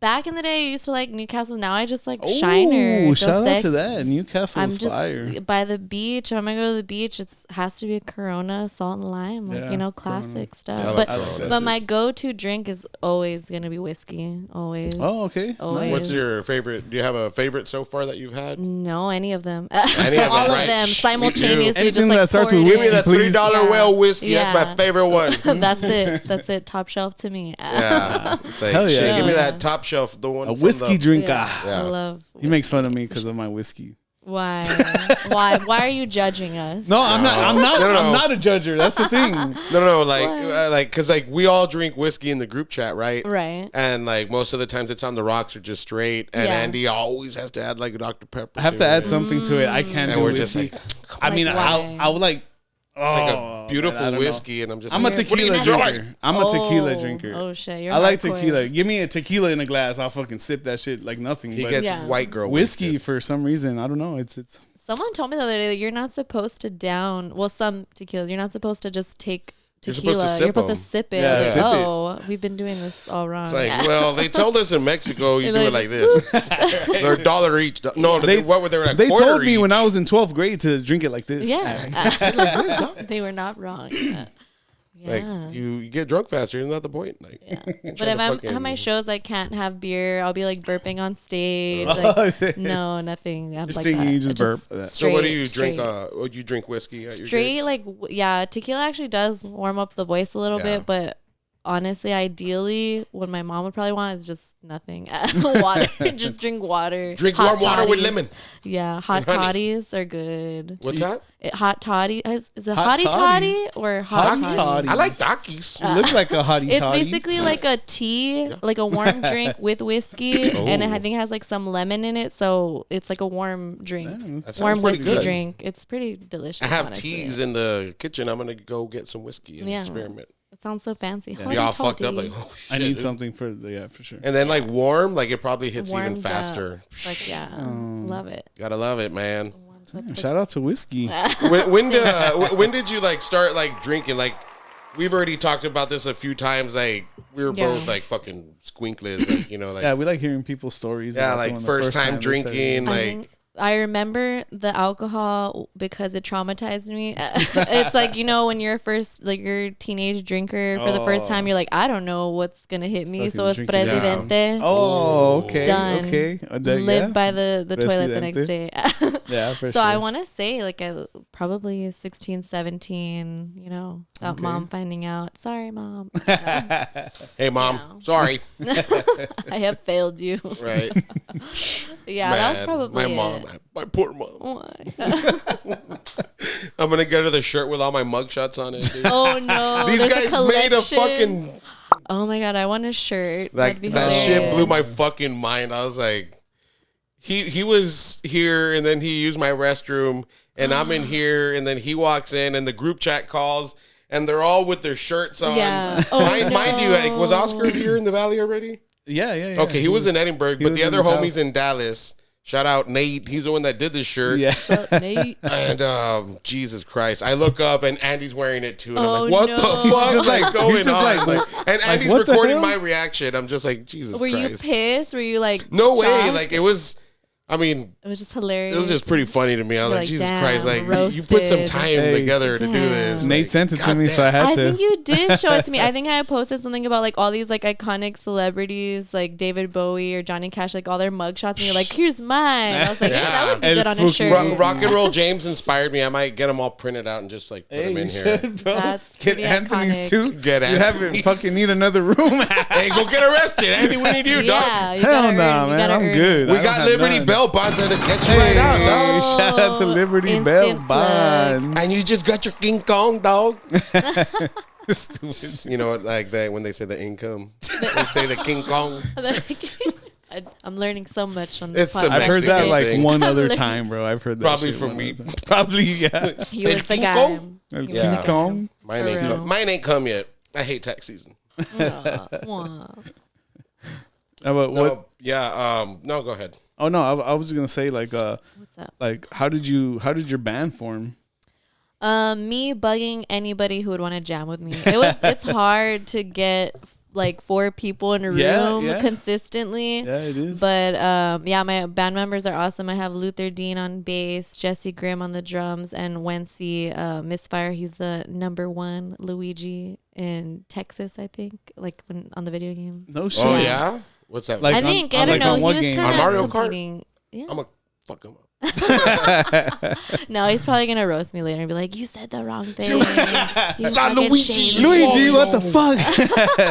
Back in the day, I used to like Newcastle. Now I just like Shiner. Oh, Dos shout out to Equis. that. Newcastle I'm is just fire. by the beach. If I'm gonna go to the beach, it has to be a Corona, salt and lime, like Yeah, classic stuff. I like but Corona. but my go-to drink is always gonna be whiskey. Always. Oh, okay. Nice. Always. What's your favorite? Do you have a favorite so far that you've had? No, any of them. Any of them, All right? of them Me too. simultaneously. Anything just, like, that starts pour with it Give me in. that Please. $3 Yeah. whale whiskey. That's Yeah. my favorite one. That's it. That's it. Top shelf to me. Yeah, it's like, Hell yeah. shit, give me Yeah. that top shelf, the one A from whiskey the, drinker. Yeah. Yeah. I love. He makes fun of me because of my whiskey. Why? Why are you judging us? No, I'm not. I'm not. No, no. I'm not a judger. That's the thing. No, like, What? because like we all drink whiskey in the group chat, right? Right. And like most of the times it's on the rocks or just straight. And Yeah. Andy always has to add like a Dr. Pepper. I have to add something to it. I can't And do we're just whiskey. like, I mean, Like, I why? would like. it's like Oh, a beautiful man, I don't know. whiskey, and I'm just. I'm a like, what are you tequila doing? drinker. I'm a tequila drinker. Oh shit! You're I like hardcore. tequila. Give me a tequila in a glass. I'll fucking sip that shit like nothing. He But gets Yeah. white girl whiskey for some reason. I don't know. It's Someone told me the other day that you're not supposed to down. Well, some tequilas, you're not supposed to just take You're tequila. supposed to You're sip supposed to 'em. sip it. Yeah, I was sip like, it. oh, we've been doing this all wrong. It's like, Yeah. well, they told us in Mexico you do They're it like this. They're $1 each. No, what were they? Like they quarter told me each. when I was in 12th grade to drink it like this. Yeah. They were not wrong. Yeah. Like you get drunk faster. Isn't that the point? Like, Yeah. try But to if I'm fucking- at my shows, I can't have beer. I'll be like burping on stage. Oh, Like, shit. no, nothing. I'm Just like singing, that. you just burp. So what do you straight. drink? You drink whiskey at your Straight, gigs? like, yeah, tequila actually does warm up the voice a little Yeah. bit, but honestly, ideally, what my mom would probably want is just nothing. Water. Just drink water. Drink Hot warm water with toddies. lemon. Yeah, hot and honey. toddies are good. What's that? Hot toddy. Is it Hot hottie toddy or hot Hot toddy? toddy. I like Takis. You look like a hottie It's toddy. basically like a tea, like a warm drink with whiskey, and I Oh. think it has like some lemon in it, so it's like a warm drink, That sounds warm pretty whiskey good. drink. It's pretty delicious. I have honestly. teas in the kitchen. I'm gonna go get some whiskey and Yeah. experiment. It sounds so fancy. Be all fucked up like, oh shit. I need dude. something for for sure. And then like warm, like it probably hits even Warmed up. faster. Like yeah, love it. Gotta love it, man. Shout out to whiskey. When did you like start like drinking? Like we've already talked about this a few times. Like we were Yeah. both like fucking squinkles, like like Yeah, we like hearing people's stories. yeah, about like when the first time they started. drinking, I like think I remember the alcohol because it traumatized me. It's like, when you're you're a teenage drinker for the first time, you're like, I don't know what's going to hit me. So it's Fucking drinking. presidente. Oh, okay. Done. Okay. Live by the toilet the next day. Yeah, for So sure. I want to say probably 16, 17, without mom finding out. Sorry, mom. hey mom, Yeah. sorry, I have failed you. right? Yeah, Man, that was probably my mom, it. my poor mom. Why? I'm gonna get her the shirt with all my mugshots on it. Dude. Oh no. These there's guys made a collection. fucking Oh my god, I want a shirt. like That'd be that shit hilarious. blew my fucking mind. I was like, he was here and then he used my restroom and I'm in here and then he walks in and the group chat calls and they're all with their shirts on. Yeah. Oh, Mind you, like, was no. Oscar here in the Valley already? Yeah. Okay, he was in Edinburgh, but was the in other his homies house. in Dallas. Shout out Nate. He's the one that did this shirt. Yeah. Nate. And Jesus Christ, I look up and Andy's wearing it too, and I'm Oh, like, "What no. the fuck He's is just like like- going he's just on?" like, and Andy's what the recording hell? my reaction. I'm just like, Jesus Were you Christ. pissed? Were you like No way. shocked? Like it was. I mean, It was just hilarious. it was just pretty funny to me. I was You're like, like, Jesus damn, Christ! Like you put some roasted. time Hey. together to do this. Damn. Nate Like, sent it to me, so I goddamn. had I to. think you did show it to me. I think I had posted something about like all these like iconic celebrities like David Bowie or Johnny Cash, like all their mugshots, and you're like, here's mine. I was like, yeah, that would be And good it's on a spooky. shirt. Rock and Roll James inspired me. I might get them all printed out and just like put them Hey, in you here. should, bro. That's Get pretty Anthony's iconic. too. Get You haven't Anthony's. fucking need another room. Hey, go get arrested, Andy. We need you, dog. Yeah, you Hell gotta no, earn, you man. gotta I'm earn good. We I don't got have Liberty none. Bell Bonds and it gets you right out, dog. Shout out to Liberty Instant Bell plug. Bonds. And you just got your King Kong, dog. Stupid. You know what? Like that when they say the income, they say the King Kong. I'm learning so much on this It's a podcast. I've heard that Mexican like thing. one other Learning. time, bro. I've heard that. Probably shit from one me. other time. Probably, yeah. He was El the King guy. Kong? El He was Yeah. the King Kong. Mine For ain't real. come. Mine ain't come yet. I hate tax season. Wow. But what? No, yeah. No, go ahead. Oh no, I was gonna say like What's up? like how did your band form? Me bugging anybody who would want to jam with me. It's hard to get like 4 people in a room Yeah. consistently. Yeah, it is. But yeah, my band members are awesome. I have Luther Dean on bass, Jesse Grimm on the drums, and Wency Misfire. He's the #1 Luigi in Texas, I think, like when on the video game. No shit. Oh yeah. What's that? Like I on- think on I don't like know. on He what was game? kind On of Mario Kart? competing. Yeah. I'm gonna fuck him up. No, he's probably gonna roast me later and be like, "You said the wrong thing." It's not Luigi. Luigi, what the fuck?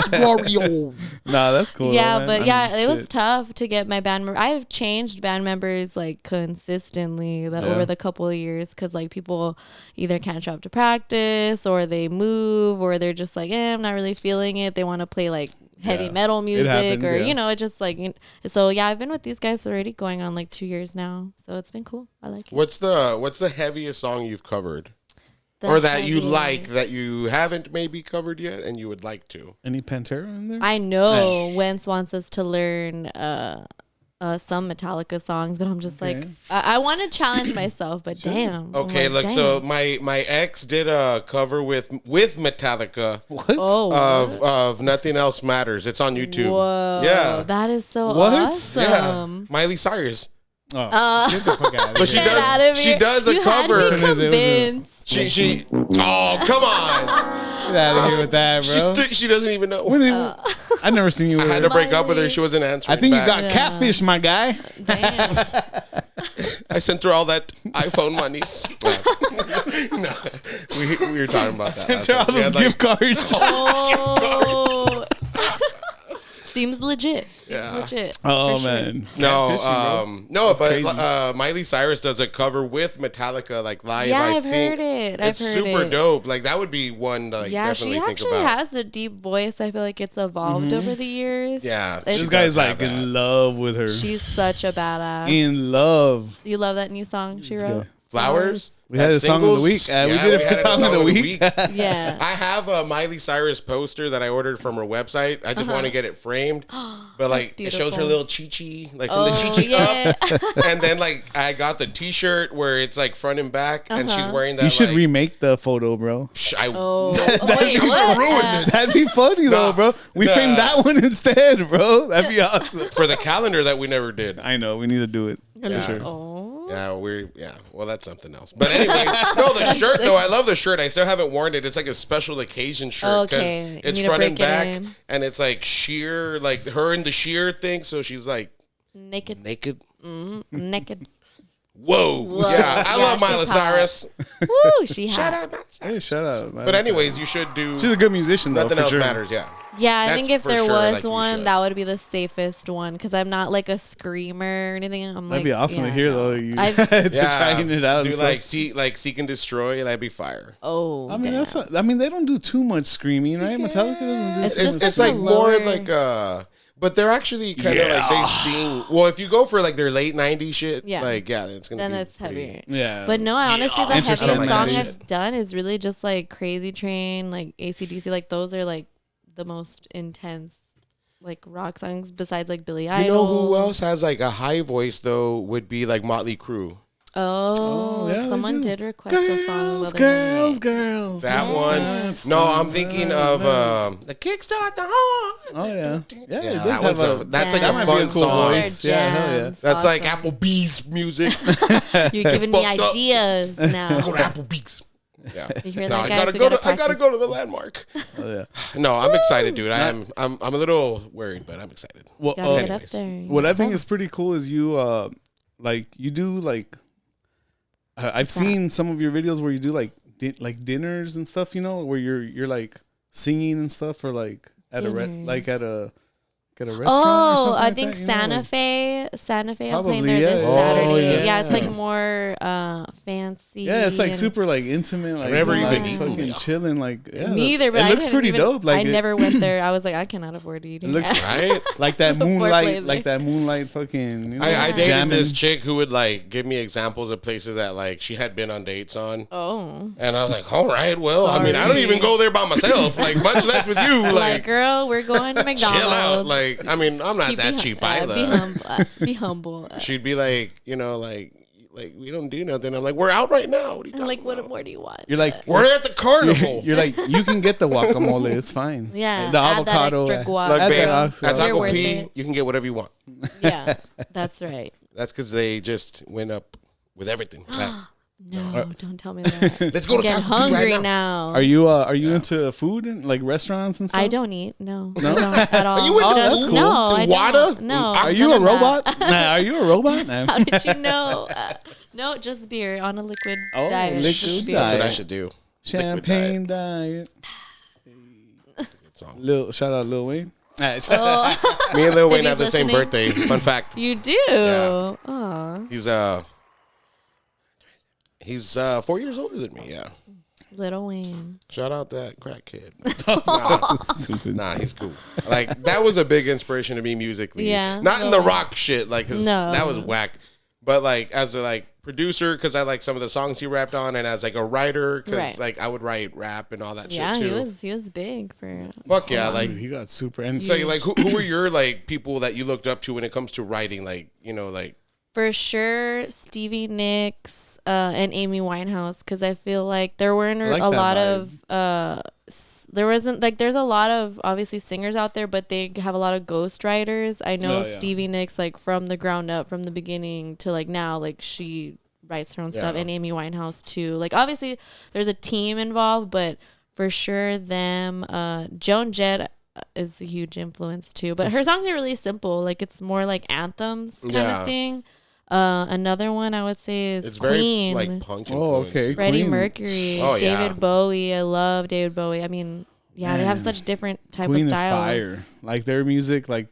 Wario. Nah, that's cool. Yeah, though, man. but I yeah, mean, it was shit. tough to get my band. I've changed band members like consistently over the couple of years because like people either can't show up to practice or they move or they're just like, I'm not really feeling it. They want to play like heavy Yeah. metal music happens, or yeah. it just like so yeah. I've been with these guys already going on like 2 years now, so it's been cool. I like it. What's the heaviest song you've covered, The or that you heaviest. like that you haven't maybe covered yet and you would like to? Any Pantera in there? I know Wentz wants us to learn some Metallica songs, but I'm just like, I want to challenge myself, but damn. I'm Okay, like, look. So damn. my ex did a cover with Metallica Oh, of Nothing Else Matters. It's on YouTube. whoa. Yeah. That is so What? awesome. Miley Cyrus. Oh, get the fuck out of But she here. Get out of does. She here. does a You had cover. me Which one is it? Which one? convinced. She. Oh, come on. Get out of here with that, bro. She doesn't even know. I've never seen you. I With had her. to break up with her. Miley. She wasn't answering. I think you back. got catfish, my guy. Damn. I sent her all that iPhone monies. No, we were talking about that. Sent her all We those had, like, gift cards. Oh. Seems legit. Yeah. Legit. Oh for sure. man. No, Catfishing, bro. no, That's but crazy. Miley Cyrus does a cover with Metallica, like live. Yeah, I I've think. heard it. I've It's heard super it. dope. Like that would be one to like Yeah, definitely she think actually about. has a deep voice. I feel like it's evolved over the years. Yeah, It's- This she guy's does have like that. in love with her. she's such a badass. In love. You love that new song she wrote? guy. Flowers. We had That a song of the singles? week. We Yeah, did it for had a song of the week. Yeah. I have a Miley Cyrus poster that I ordered from her website. I just want to get it framed, but like it shows her beautiful. little chi-chi, like from the Oh, chi-chi yeah. up, and then like I got the T-shirt where it's like front and back, and she's wearing that. You should like, remake the photo, bro. Oh, wait, you what? ruined it. That'd be funny though, Nah, bro. We nah. framed that one instead, bro. That'd be awesome. for the calendar that we never did. I know. We need to do it. Yeah. Oh. Well, that's something else. But anyways, no, the shirt though. I love the shirt. I still haven't worn it. It's like a special occasion shirt because Okay. You it's need to front and break it back, in. and it's like sheer, like her in the sheer thing. So she's like Naked. naked. Naked. Whoa. Yeah, I Yeah, love Miley she's hot. Cyrus. Woo, she Shout hot. out, Miley Cyrus. Hey, shut up. Man. But anyways, you should do. she's a good musician though. Nothing for else sure. matters. Yeah. Yeah, I That's think if for there sure, was like, you one, should. that would be the safest one because I'm not like a screamer or anything. I'm That'd like, be awesome to hear no. though. You I've- to Yeah. trying it out. Do and like stuff. seek and destroy. That'd be fire. Oh, I mean, damn. that's. I mean, they don't do too much screaming, right? Metallica doesn't do. It's too just much It's like like the more lower- like but they're actually kind of like they sing. Well, if you go for like their late '90s shit, Yeah. like it's gonna then be it's pretty- heavier. Yeah. But no, honestly, the heaviest Interesting song like that I've done is really just like Crazy Train, like AC/DC. Like those are like the most intense like rock songs besides like Billy Idol. You know who else has like a high voice though? Would be like Motley Crue. Oh, yeah, they someone do. did request a song. the Girls, other night. girls. That one. No, I'm thinking of the Kickstart the Heart. Oh yeah. Yeah, it Yeah, does that have one's a. that's like That a might be a fun cool song. voice. They're Yeah, hell yeah. jams. That's like Awesome. Applebee's music. You're giving me fucked up. ideas now. Go to Applebee's. Yeah. You hear No, that, I guys? gotta We go gotta to I gotta practice. go to the landmark. Oh yeah. No, I'm excited, dude. I'm a little worried, but I'm excited. Well, Gotta get up anyways. there. what I think yourself. is pretty cool is you like you do like I've seen some of your videos where you do like dinners and stuff, you know, where you're like singing and stuff, or like at Dinners. like at a at a restaurant? or Oh, something I like think that, you know, Santa Fe. I'm Probably, playing there yeah. this Oh, Saturday. yeah. It's like more fancy. Yeah, it's like and- super like intimate. Like, never even like eaten fucking there. chilling. Like yeah, Me either, but it I looks couldn't pretty even- dope. Like I it, never went there. I was like, I cannot afford eating. It looks Right? like that Before moonlight, Blazer. like that moonlight fucking. You know, I dated jamming. this chick who would like give me examples of places that like she had been on dates on. Oh. And I was like, all right, well, I mean, I don't Sorry. even go there by myself, like much less with you. Like, Like, girl, we're going to McDonald's. chill out. Like, I mean, I'm not Keep that be- cheap Be either. humble. Be humble. She'd be like, you know, like we don't do nothing. I'm like, we're out right now. What are you talking Like, what about? more do you want? You're like We're at the carnival. you're like you can get the guacamole. It's fine. Yeah, the add that avocado. extra guac. Look, add babe, that at avocado. Taco You're worth P, it. you can get whatever you want. Yeah, that's right. That's because they just went up with everything. No, don't tell me that. Let's go to Get Taco P hungry right now. now. Are you into food and like restaurants and stuff? I don't eat. No, I don't at all. Are you into Just- food? No, I Water? don't. No. Are you none a of that. robot? Nah, are you a robot? Nah. How did you know? No, just beer on a liquid Oh, diet. liquid Just beer. That's what I diet. should do. Champagne diet. song. Shout out Lil Wayne. Oh, Me and Lil Wayne he's have the same listening. birthday. Fun fact. you do. Yeah. Oh, He's 4 years older than me. Yeah. Little Wayne. Shout out that crack kid. Stupid. Nah, he's cool. Like that was a big inspiration to me musically. Yeah. Not in the rock shit, like 'cause No. that was whack. But like as a like producer, because I like some of the songs he rapped on, and as like a writer, because Right. like I would write rap and all that Yeah, shit he too. was big for. Fuck yeah, like Dude, he got super. And so like who were your like people that you looked up to when it comes to writing? Like you know like For sure, Stevie Nicks and Amy Winehouse, because I feel like there weren't I like a that lot vibe. of there wasn't like there's a lot of obviously singers out there, but they have a lot of ghost writers. I know Yeah, yeah. Stevie Nicks like from the ground up, from the beginning to like now, like she writes her own stuff, Yeah. and Amy Winehouse too. Like obviously there's a team involved, but for sure them. Joan Jett is a huge influence too, but her songs are really simple. Like it's more like anthems kind Yeah. of thing. Another one I would say is it's Queen. very like punk Oh, influence. okay. Freddie Queen. Mercury, Oh, yeah. David Bowie. I love David Bowie. I mean, yeah, they have Man. such different type Queen of is styles. fire. Like their music, like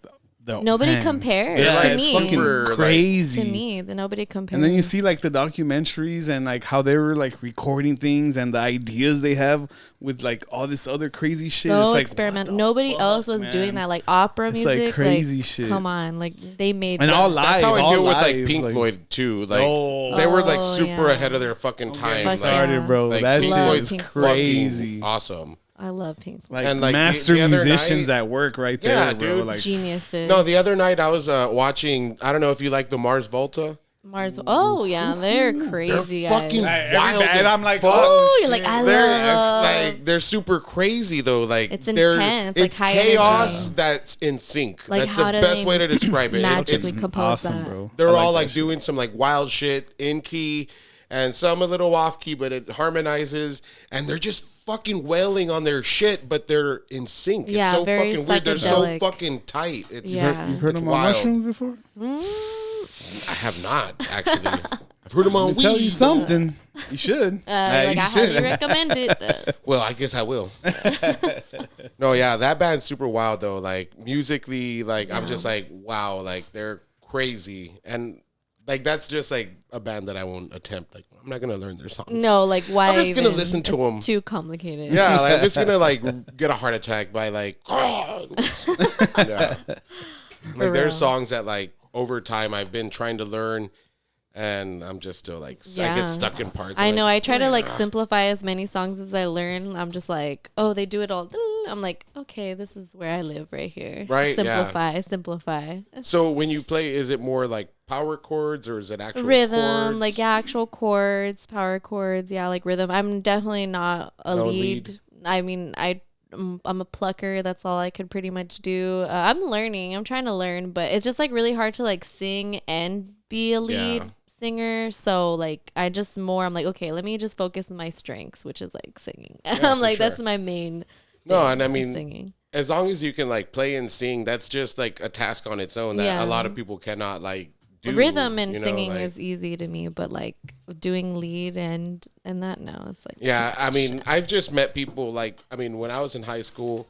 Nobody man, compares They're to like me. super, like- crazy. To me, nobody compares. And then you see like the documentaries and like how they were like recording things and the ideas they have with like all this other crazy shit. so It's like experiment. Nobody else was doing that. Like opera It's, like, music, crazy shit. Come on, like they made and that. all live. That's how I all feel with like live, Pink Floyd too. Like Oh. they were like Oh, super yeah. ahead of their fucking time. Fuck Like, started, bro. like That Pink shit Love is Floyd's Pink crazy. fucking awesome. I love Pink Floyd. Like, And, like, master the other musicians night- at work right Yeah, there, bro. dude. Like Geniuses. No, the other night I was watching. I don't know if you like the Mars Volta. Mars. Oh yeah, they're crazy They're guys. fucking wild. and as I'm like, fuck. Oh, you're like I They're love. like they're super crazy though. Like It's they're, intense, like, It's high chaos energy. that's in sync. Like, That's the how do best they way to describe it. magically It's compose awesome, that. bro. they're I all that like shit. doing some like wild shit in key and some a little off key, but it harmonizes and they're just fucking wailing on their shit, but they're in sync. Yeah, it's so very fucking weird. They're so psychedelic. fucking tight. It's Yeah. You've heard It's them on wild. mushrooms before? I have not actually. I've heard them on I'll tell you weed. something. You should. Like you I should. highly recommend it. Well, I guess I will. No, yeah, that band's super wild though. Like musically, like I'm just like, wow, like they're crazy, and like that's just like a band that I won't attempt. Like I'm not gonna learn their songs. No, like why? I'm just gonna even? listen to It's 'em. Too complicated. Yeah, like I'm just gonna like get a heart attack by like, yeah. Like there's real. songs that like over time I've been trying to learn, and I'm just still like I Yeah. get stuck in parts. I I'm know. like, I try to like simplify as many songs as I learn. I'm just like, oh, they do it all. I'm like, okay, this is where I live right here. Right, yeah. Simplify. So when you play, is it more like power chords or is it actual Rhythm, chords? like yeah, actual chords, power chords, yeah, like rhythm. I'm definitely not a No lead. lead. I mean, I'm a plucker. That's all I could pretty much do. I'm learning. I'm trying to learn, but it's just like really hard to like sing and be a lead Yeah. singer. So like I'm like, okay, let me just focus on my strengths, which is like singing. Yeah, I'm for like, sure. that's my main. No, thing, and I is mean, singing. as long as you can like play and sing, that's just like a task on its own that Yeah. a lot of people cannot like do. Rhythm and you know, singing like- is easy to me, but like doing lead and that no, it's like Yeah, too I much. mean, I've just met people like, I mean, when I was in high school,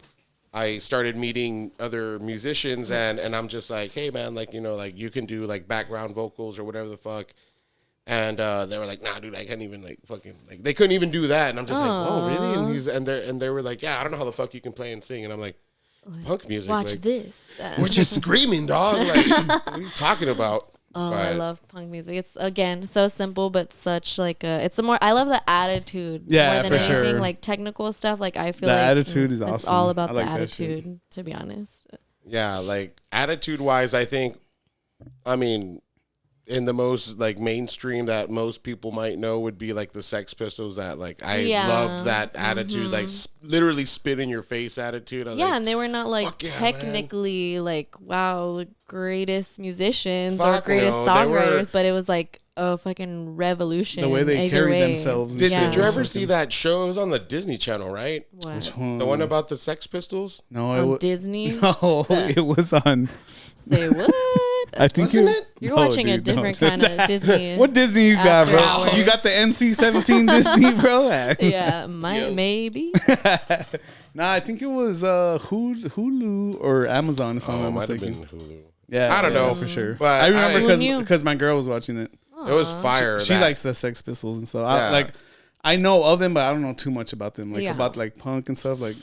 I started meeting other musicians, and I'm just like, hey man, like, you know, like you can do like background vocals or whatever the fuck. And they were like, nah, dude, I can't even like fucking like they couldn't even do that. And I'm just like, oh really? And they were like, yeah, I don't know how the fuck you can play and sing. And I'm like, punk music. Watch like, this. We're just screaming, dog. Like, what are you talking about? Oh, I love punk music. It's again so simple, but such like it's a more. I love the attitude more than anything like technical stuff. Like I feel the like attitude is awesome. It's all about like the attitude, to be honest. Yeah, like attitude wise, I think. I mean, in the most like mainstream that most people might know would be like the Sex Pistols. That like I love that attitude, like literally spit in your face attitude. Yeah, and they were not like technically like wow the greatest musicians or greatest songwriters, but it was like a fucking revolution. The way they carry themselves. Did you ever see that show? It was on the Disney Channel, right? What? Which one? The one about the Sex Pistols? No, on Disney. No, it was on. Say what? I think You're watching a different kind of Disney. What Disney you got, bro? hours. You got the NC-17 Disney, bro? Yeah, maybe. Nah, I think it was Hulu or Amazon, if I'm not might have mistaken. been Hulu. Yeah, I don't know for sure. But I remember knew? because my girl was watching it. It was fire. She likes the Sex Pistols and stuff. I know of them, but I don't know too much about them. Like about like punk and stuff. Like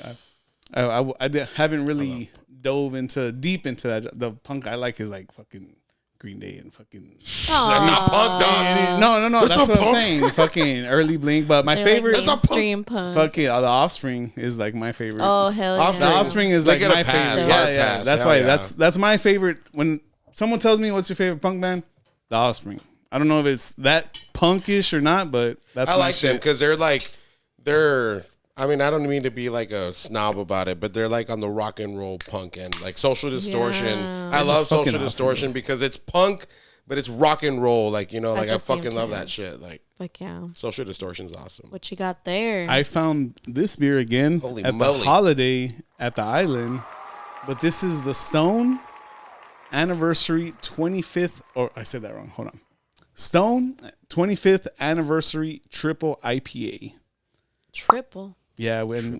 haven't really dove deep into that. The punk I like is like fucking Green Day and fucking. That's not punk, dog. No. That's what I'm saying. Fucking early Blink, but my favorite. Like mainstream punk. Fucking The Offspring is like my favorite. Oh hell yeah! The Offspring is like my favorite. Yeah. That's why. That's my favorite. When someone tells me what's your favorite punk band, The Offspring. I don't know if it's that punkish or not, but that's I my like shit. them because they're. I mean, I don't mean to be like a snob about it, but they're like on the rock and roll punk end, like Social Distortion. Yeah. I love Social awesome, Distortion because it's punk, but it's rock and roll. Like, you know, like I fucking love that shit. Like, fuck yeah. Social Distortion's awesome. What you got there? I found this beer again Holy at moly. the Holiday at the Island, but this is the Stone Anniversary 25th. Or I said that wrong. Hold on. Stone 25th Anniversary Triple IPA. Triple. Yeah, we've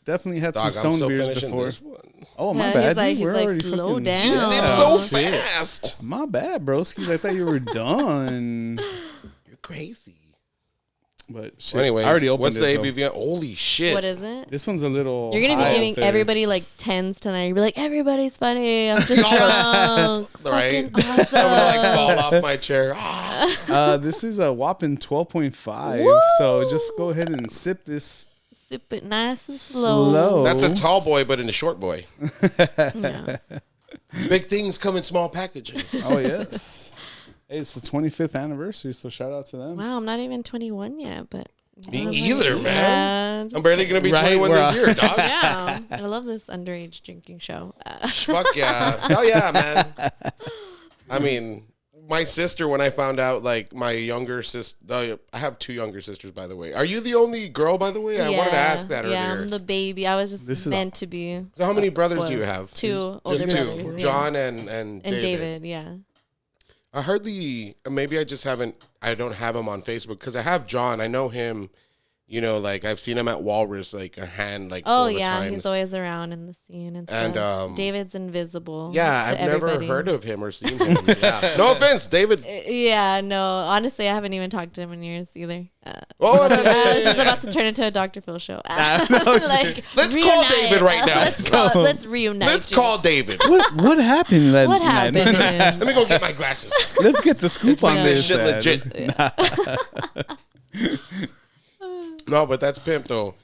definitely had Dog, some I'm Stone still beers finishing before. this one. Oh my Yeah, bad, he's like- dude. We're he's like, already slow fucking. down. You Oh, did so shit. fast. My bad, broskies. I thought you were done. You're crazy. But shit, Anyways, I already opened what's it. the so- ABV? Holy shit. What is it? This one's a little. You're gonna high be up giving there. everybody like tens tonight. You'll be like, everybody's funny. I'm just drunk. Right? Fucking awesome. I'm gonna like fall off my chair. Ah. This is a whopping 12.5. So just go ahead and sip this. Sip it nice and slow. Slow. That's a tall boy, but in a short boy. Yeah. Big things come in small packages. Oh yes. Hey, it's the 25th anniversary, so shout out to them. Wow, I'm not even 21 yet, but. Me I'm either, like, man. yeah, I'm barely gonna be Right, 21 we're this year, dog. yeah. I love this underage drinking show. Fuck yeah. Hell yeah, man. I mean, my sister, when I found out, like, my younger sister, I have two younger sisters, by the way. Are you the only girl, by the way? I wanted to ask that Yeah, earlier. I'm the baby. I was just This is meant to be. So how many brothers do spoiled. you have? Two older Just two. brothers. Yeah. John and David, yeah. I heard maybe I just I don't have him on Facebook because I have John. I know him, you know, like I've seen him at Walrus, like a hand, like Oh full of yeah, times. he's always around in the scene and stuff. And, David's invisible. Yeah, to I've never everybody. heard of him or seen him. Yeah. No offense, David. Yeah, no. Honestly, I haven't even talked to him in years either. Oh, This is about to turn into a Dr. Phil show. Let's call David right now. Let's reunite. Let's call David. What happened? What happened? Let me go get my glasses. Let's get the scoop on Make this. this shit legit. No, but that's pimp though.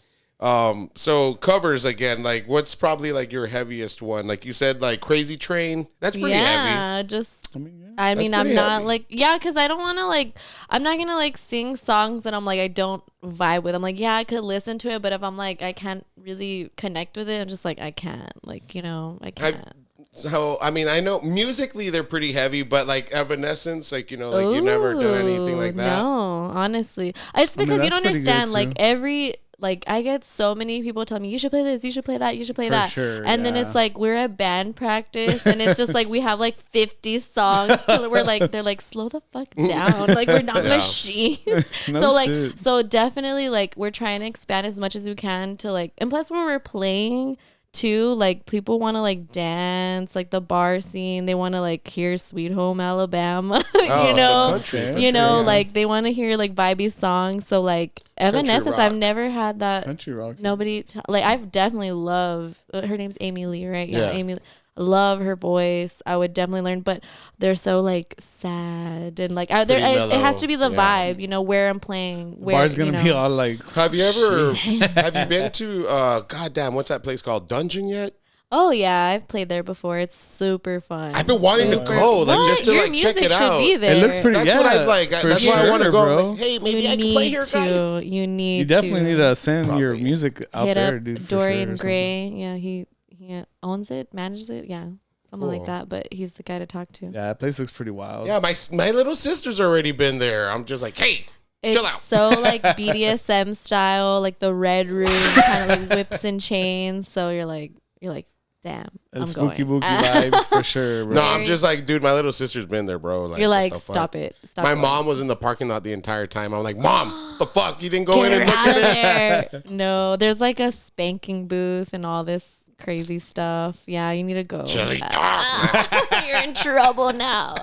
So covers again, like what's probably like your heaviest one? Like you said, like Crazy Train. That's pretty heavy. Yeah, just. I mean, I'm pretty not heavy. like, yeah, because I don't want to like, I'm not going to like sing songs that I'm like, I don't vibe with. I'm like, yeah, I could listen to it, but if I'm like, I can't really connect with it, I'm just like, I can't. Like, you know, I can't. So, I mean, I know musically they're pretty heavy, but like Evanescence, like, you know, like you've never done anything like that. No, honestly. It's because you that's don't pretty good, understand, too. like I get so many people telling me, you should play this, you should play that, you should play that. Sure, and then yeah. it's like, we're at band practice and it's just like, we have like 50 songs till we're like, they're like, slow the fuck down. Like, we're not machines. No so like, shit. so definitely like, we're trying to expand as much as we can to like, and plus when we're playing too. Like people want to like dance, like the bar scene. They want to like hear "Sweet Home Alabama," like they want to hear like vibey songs. So like Evanescence, I've never had that. Country rock. Nobody like I've definitely love. Her name's Amy Lee, right? Yeah, Amy. Love her voice. I would definitely learn, but they're so like sad and like it has to be the vibe, you know, where I'm playing. Where bar's gonna be all like. Have you been to goddamn, what's that place called? Dungeon yet? Oh yeah, I've played there before. It's super fun. I've been wanting to go, like just to Your like check music it out. Be there. It looks pretty. That's what I like. That's why I want to go. Bro. Like, hey, maybe I can play here, guys. You definitely need to send your music out hit there, up dude. Dorian Gray. Yeah, he owns it, manages it. Yeah. Something like that, but he's the guy to talk to. Yeah, that place looks pretty wild. Yeah, my little sister's already been there. I'm just like, hey, chill out. It's so like BDSM style, like the red room, kind of like whips and chains. So you're like, damn, it's I'm spooky going. booky vibes for sure, bro. No, I'm just like, dude, my little sister's been there, bro. Like, you're like, stop it. Stop. My mom was in the parking lot the entire time. I'm like, Mom, the fuck? You didn't go in and look out at of it? there. No, there's like a spanking booth and all this crazy stuff. Yeah, you need to go. You're in trouble now.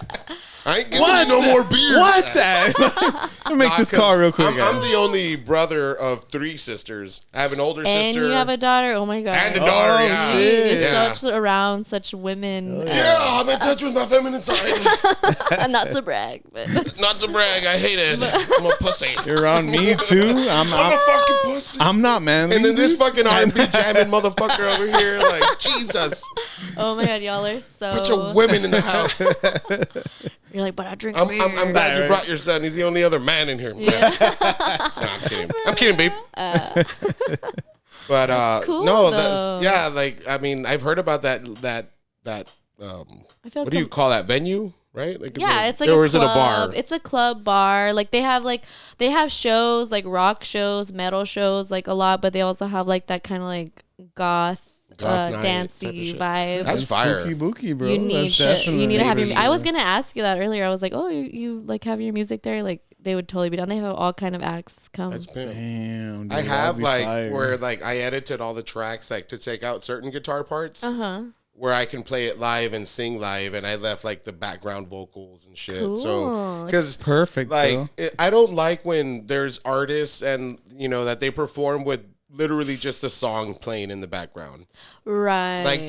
I ain't giving you no more beers. What? Let me make this call real quick. I'm the only brother of 3 sisters. I have an older and sister. you have a daughter. Oh my god. And a daughter. Yeah. You're such around such women. Yeah, I'm in touch with my feminine side. Not to brag, but Not to brag, I hate it. I'm a pussy. You're around me too. I'm a fucking pussy. I'm not manly. And then this fucking R&B jamming motherfucker over here, like Jesus. oh my god, y'all are so. Bunch of women in the house. You're like, but I drink I'm beer. glad you brought your son. He's the only other man in here. Yeah. No, I'm kidding. I'm kidding, babe. But cool, no, though. like I mean, I've heard about that. I feel What do you call that venue? Right? Like, it's like or a is it a bar? club. It's a club bar. Like they have shows like rock shows, metal shows, like a lot, but they also have like that kind of like goth night dancey vibe. That's fire. Spooky booky, bro. You need That's to have your. definitely- I was gonna ask you that earlier. I was like, oh, you like have your music there? Like they would totally be down. They have all kind of acts come. That's been. Damn, dude, I that'd have be like fire. where like I edited all the tracks like to take out certain guitar parts. Where I can play it live and sing live, and I left like the background vocals and shit. Cool. So because perfect, like I don't like when there's artists and you know that they perform with literally just the song playing in the background. Right. Like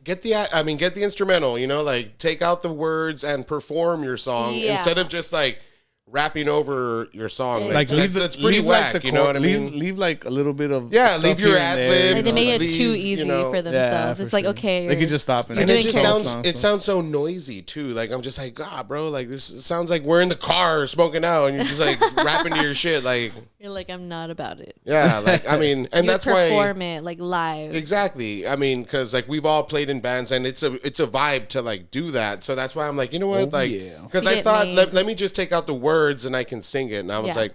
get the instrumental. You know, like take out the words and perform your song instead of just like rapping over your song. Like that's pretty whack. Like you know what I mean? Leave like a little bit of leave your ad libs. Like they make it too easy for themselves. It's like okay, they could just stop and it just sounds so noisy too. Like I'm just like God, bro. Like this sounds like we're in the car smoking out, and you're just like rapping to your shit. Like you're like I'm not about it. Yeah, like I mean, and that's why perform it like live. Exactly. I mean, because like we've all played in bands, and it's a vibe to like do that. So that's why I'm like, you know what, because I thought let me just take out the words and I can sing it, and I was like,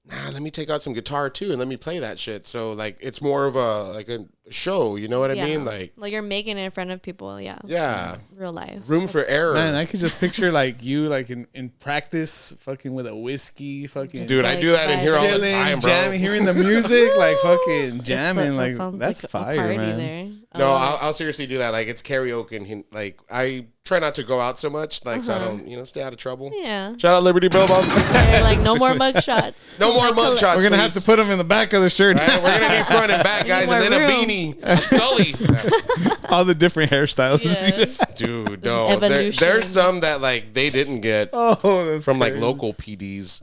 nah, let me take out some guitar too and let me play that shit. So like it's more of a show, you know what I mean? Like you're making it in front of people, real life. Room for error. Man, I could just picture like you like in practice fucking with a whiskey, fucking dude, I do that in here all the time, bro. Jamming, hearing the music, like fucking jamming, like that's like fire, party man. there. No, I'll seriously do that. Like it's karaoke, and like I try not to go out so much, like so I don't stay out of trouble. Yeah. Shout out Liberty Bell Bomb. Like no more mug shots. No more mug shots. We're gonna have to put them in the back of the shirt. Right? We're gonna need front and back, guys, and then a beanie, a scully. All the different hairstyles. Yes. Dude, no. There's some that like they didn't get from like local PDs.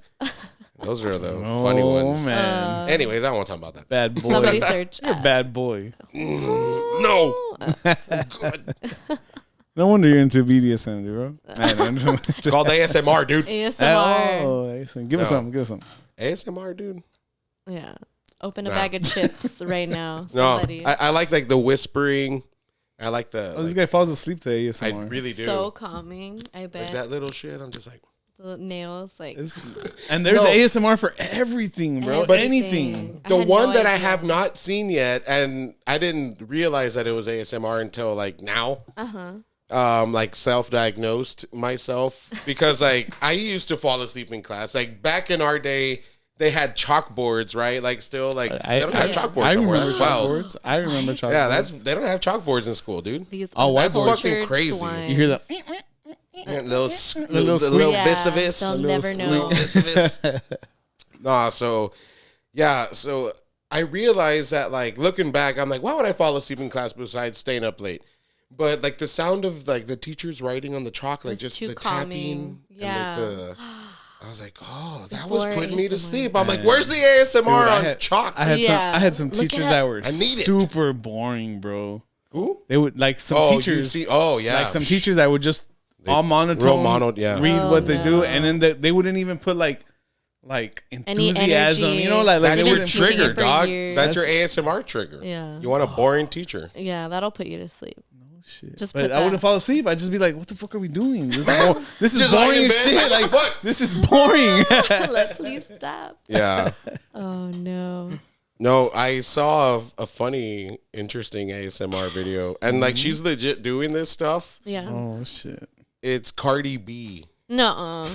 Those are the funny ones. Man. Anyways, I won't talk about that. Bad boy. Somebody search. You're a bad boy. No. Good. No wonder you're into BDSM, dude, bro. It's called ASMR, dude. ASMR. Oh, ASMR. Give us something. Give us something. ASMR, dude. Yeah. Open a bag of chips right now. No, Somebody. I like the whispering. I like the. This guy falls asleep to ASMR. I really do. So calming. I bet. Like that little shit. I'm just like. The nails, like. And there's ASMR for everything, bro. But anything. The one that I have not seen yet, and I didn't realize that it was ASMR until like now. Like self-diagnosed myself because like I used to fall asleep in class. Like back in our day, they had chalkboards, right? Like still like they don't have chalkboards I anymore. remember That's wild. chalkboards. I remember chalkboards. Yeah, they don't have chalkboards in school, dude. These white boys. That's fucking uncultured crazy. swine. You hear that? Little Yeah, Bisavis. they'll never know. Little Bisavis. Nah, so I realized that like looking back, I'm like, why would I fall asleep in class besides staying up late? But like the sound of like the teachers writing on the chalk, like It's just too the calming. tapping, Yeah. and like I was like, oh, that was Before putting me to ASMR. sleep. I'm like, where's the ASMR Dude, I on had- chalk? I had some Look it teachers up. that were I need it. super boring, bro. Who? They would like some Oh, teachers. yeah. Like some teachers that would just all monotone, yeah. read Oh, what they do, no. and then they wouldn't even put like Any enthusiasm. energy. You know, like That's they your wouldn't teaching trigger, it for dog. years. That's your ASMR trigger. Yeah. You want a boring teacher. Yeah, that'll put you to sleep. shit. Just But put I wouldn't that. fall asleep. I'd just be like, "What the fuck are we doing? This is Just boring lying in as bed, shit. like, Like, fuck. this is boring." Please stop. Yeah. Oh no. No, I saw a funny, interesting ASMR video, and like she's legit doing this stuff. Yeah. Oh shit. It's Cardi B. No.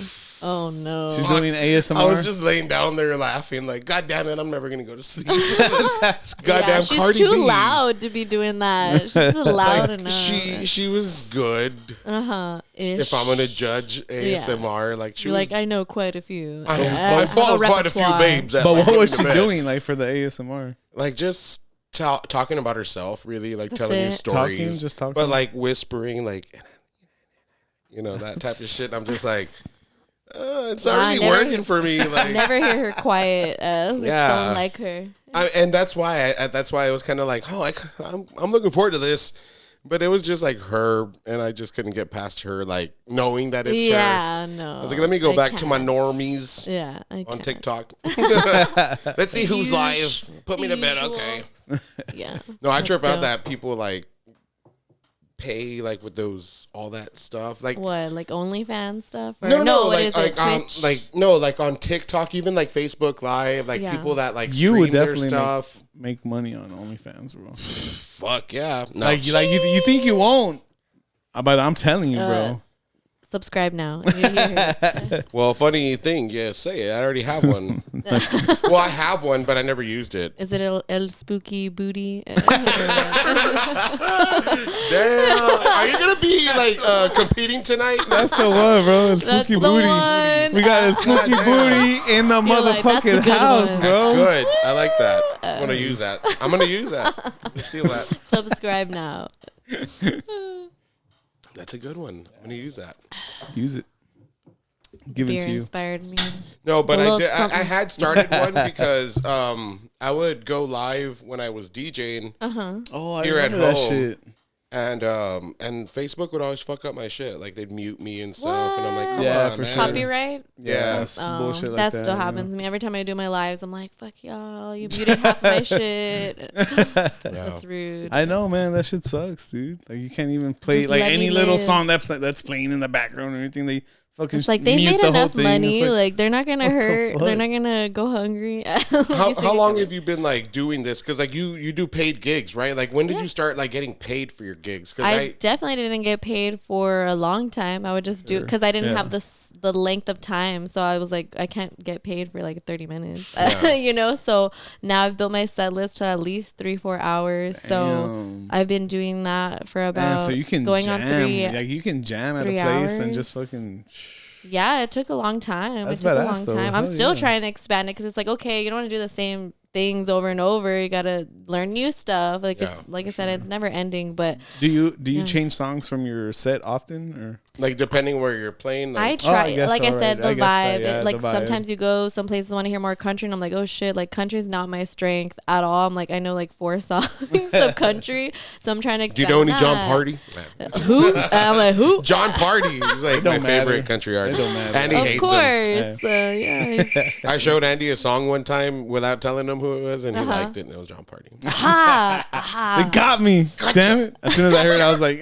Oh no. She's doing ASMR. I was just laying down there laughing, like, God damn it, I'm never gonna go to sleep. yeah, Goddamn she's Cardi too B. loud to be doing that. She's loud Like, enough. she was good. If I'm gonna judge ASMR, like she You're was. like, I know quite a few. I follow quite a few babes. At But like what was going she to bed. doing like for the ASMR? Like just talking about herself, really, like telling you it. stories, Talking, just talking. but like whispering, like that type of shit. I'm just like, it's not Nah, really never- working for me. Like, Never hear her quiet. Yeah. Someone like her. and that's why I was kind of like, I'm looking forward to this, but it was just like her, and I just couldn't get past her, like knowing that it's her. Yeah, no. I was like, let me go I back to my can't. normies Yeah, I on can't. TikTok. Let's see who's live. Put me to bed, Usual. okay? Yeah. No, I That's trip out dope. that people like pay like with all that stuff. Like What, like OnlyFans stuff? Or, no, what like is it? on Twitch? like on TikTok, even like Facebook Live, like Yeah. people that like You stream would their definitely stuff. make money on OnlyFans, bro. Fuck yeah. No. Like you think you won't, but I'm telling you, bro. Subscribe now. You hear her. Well, funny thing, yeah, say it. I already have one. Well, I have one, but I never used it. Is it El Spooky Booty? Damn. Are you gonna be like competing tonight? That's the one, bro. It's That's spooky the booty. one. We got a spooky booty in the You're like, that's a motherfucking good house, one. bro. Good. I like that. I'm gonna use that. I'm gonna use that. Steal that. Subscribe now. That's a good one. I'm gonna use that. Use it. Give it Beer to you. inspired me. No, but A I little did. I something. had started one because I would go live when I was DJing, Oh, I Here at remember that home. shit. and Facebook would always fuck up my shit. Like they'd mute me and stuff, and I'm like, come Yeah, on, for man. sure. Copyright? Yeah. That's bullshit like that that. still you know? happens to me. Every time I do my lives, I'm like, fuck y'all. You muted half my shit. That's rude. I know, man. That shit sucks, dude. Like you can't even play Just like let any me little live. song that's playing in the background or anything. They fucking It's like they mute made the whole enough thing. money. It's Like, they're not gonna what the hurt. They're fuck? not gonna go hungry. How long have you been like doing this? Because like you do paid gigs, right? Like when did you start like getting paid for your gigs? Because I definitely didn't get paid for a long time. I would just do it because I didn't Yeah. have the length of time. So I was like, I can't get paid for like 30 minutes, So now I've built my set list to at least 3-4 hours. So Damn. I've been doing that for about Man, so you can going jam. on 3. Like you can jam at a 3 place and just hours. fucking. Yeah, it took a long time. That's it took a badass, long though. time. I'm Hell still yeah. trying to expand it because it's like, okay, you don't want to do the same things over and over. You gotta learn new stuff. Like it's like I said, it's never ending. But Do you change songs from your set often or? like depending where you're playing. I Like, try, guess like so, I said, right. I the guess so, vibe. yeah, Like the vibe. sometimes you go some places want to hear more country, and I'm like, oh shit, like country's not my strength at all. I'm like, I know like 4 songs of country, so I'm trying to. do you know any John that. Party? Who? I'm like, who? John Party. He's like my don't favorite matter. country artist. It don't matter. Andy Of hates course, him. yeah. I showed Andy a song one time without telling him who it was, and he liked it, and it was John Party. Aha, aha. They got me. Damn it! As soon as I heard it, I was like,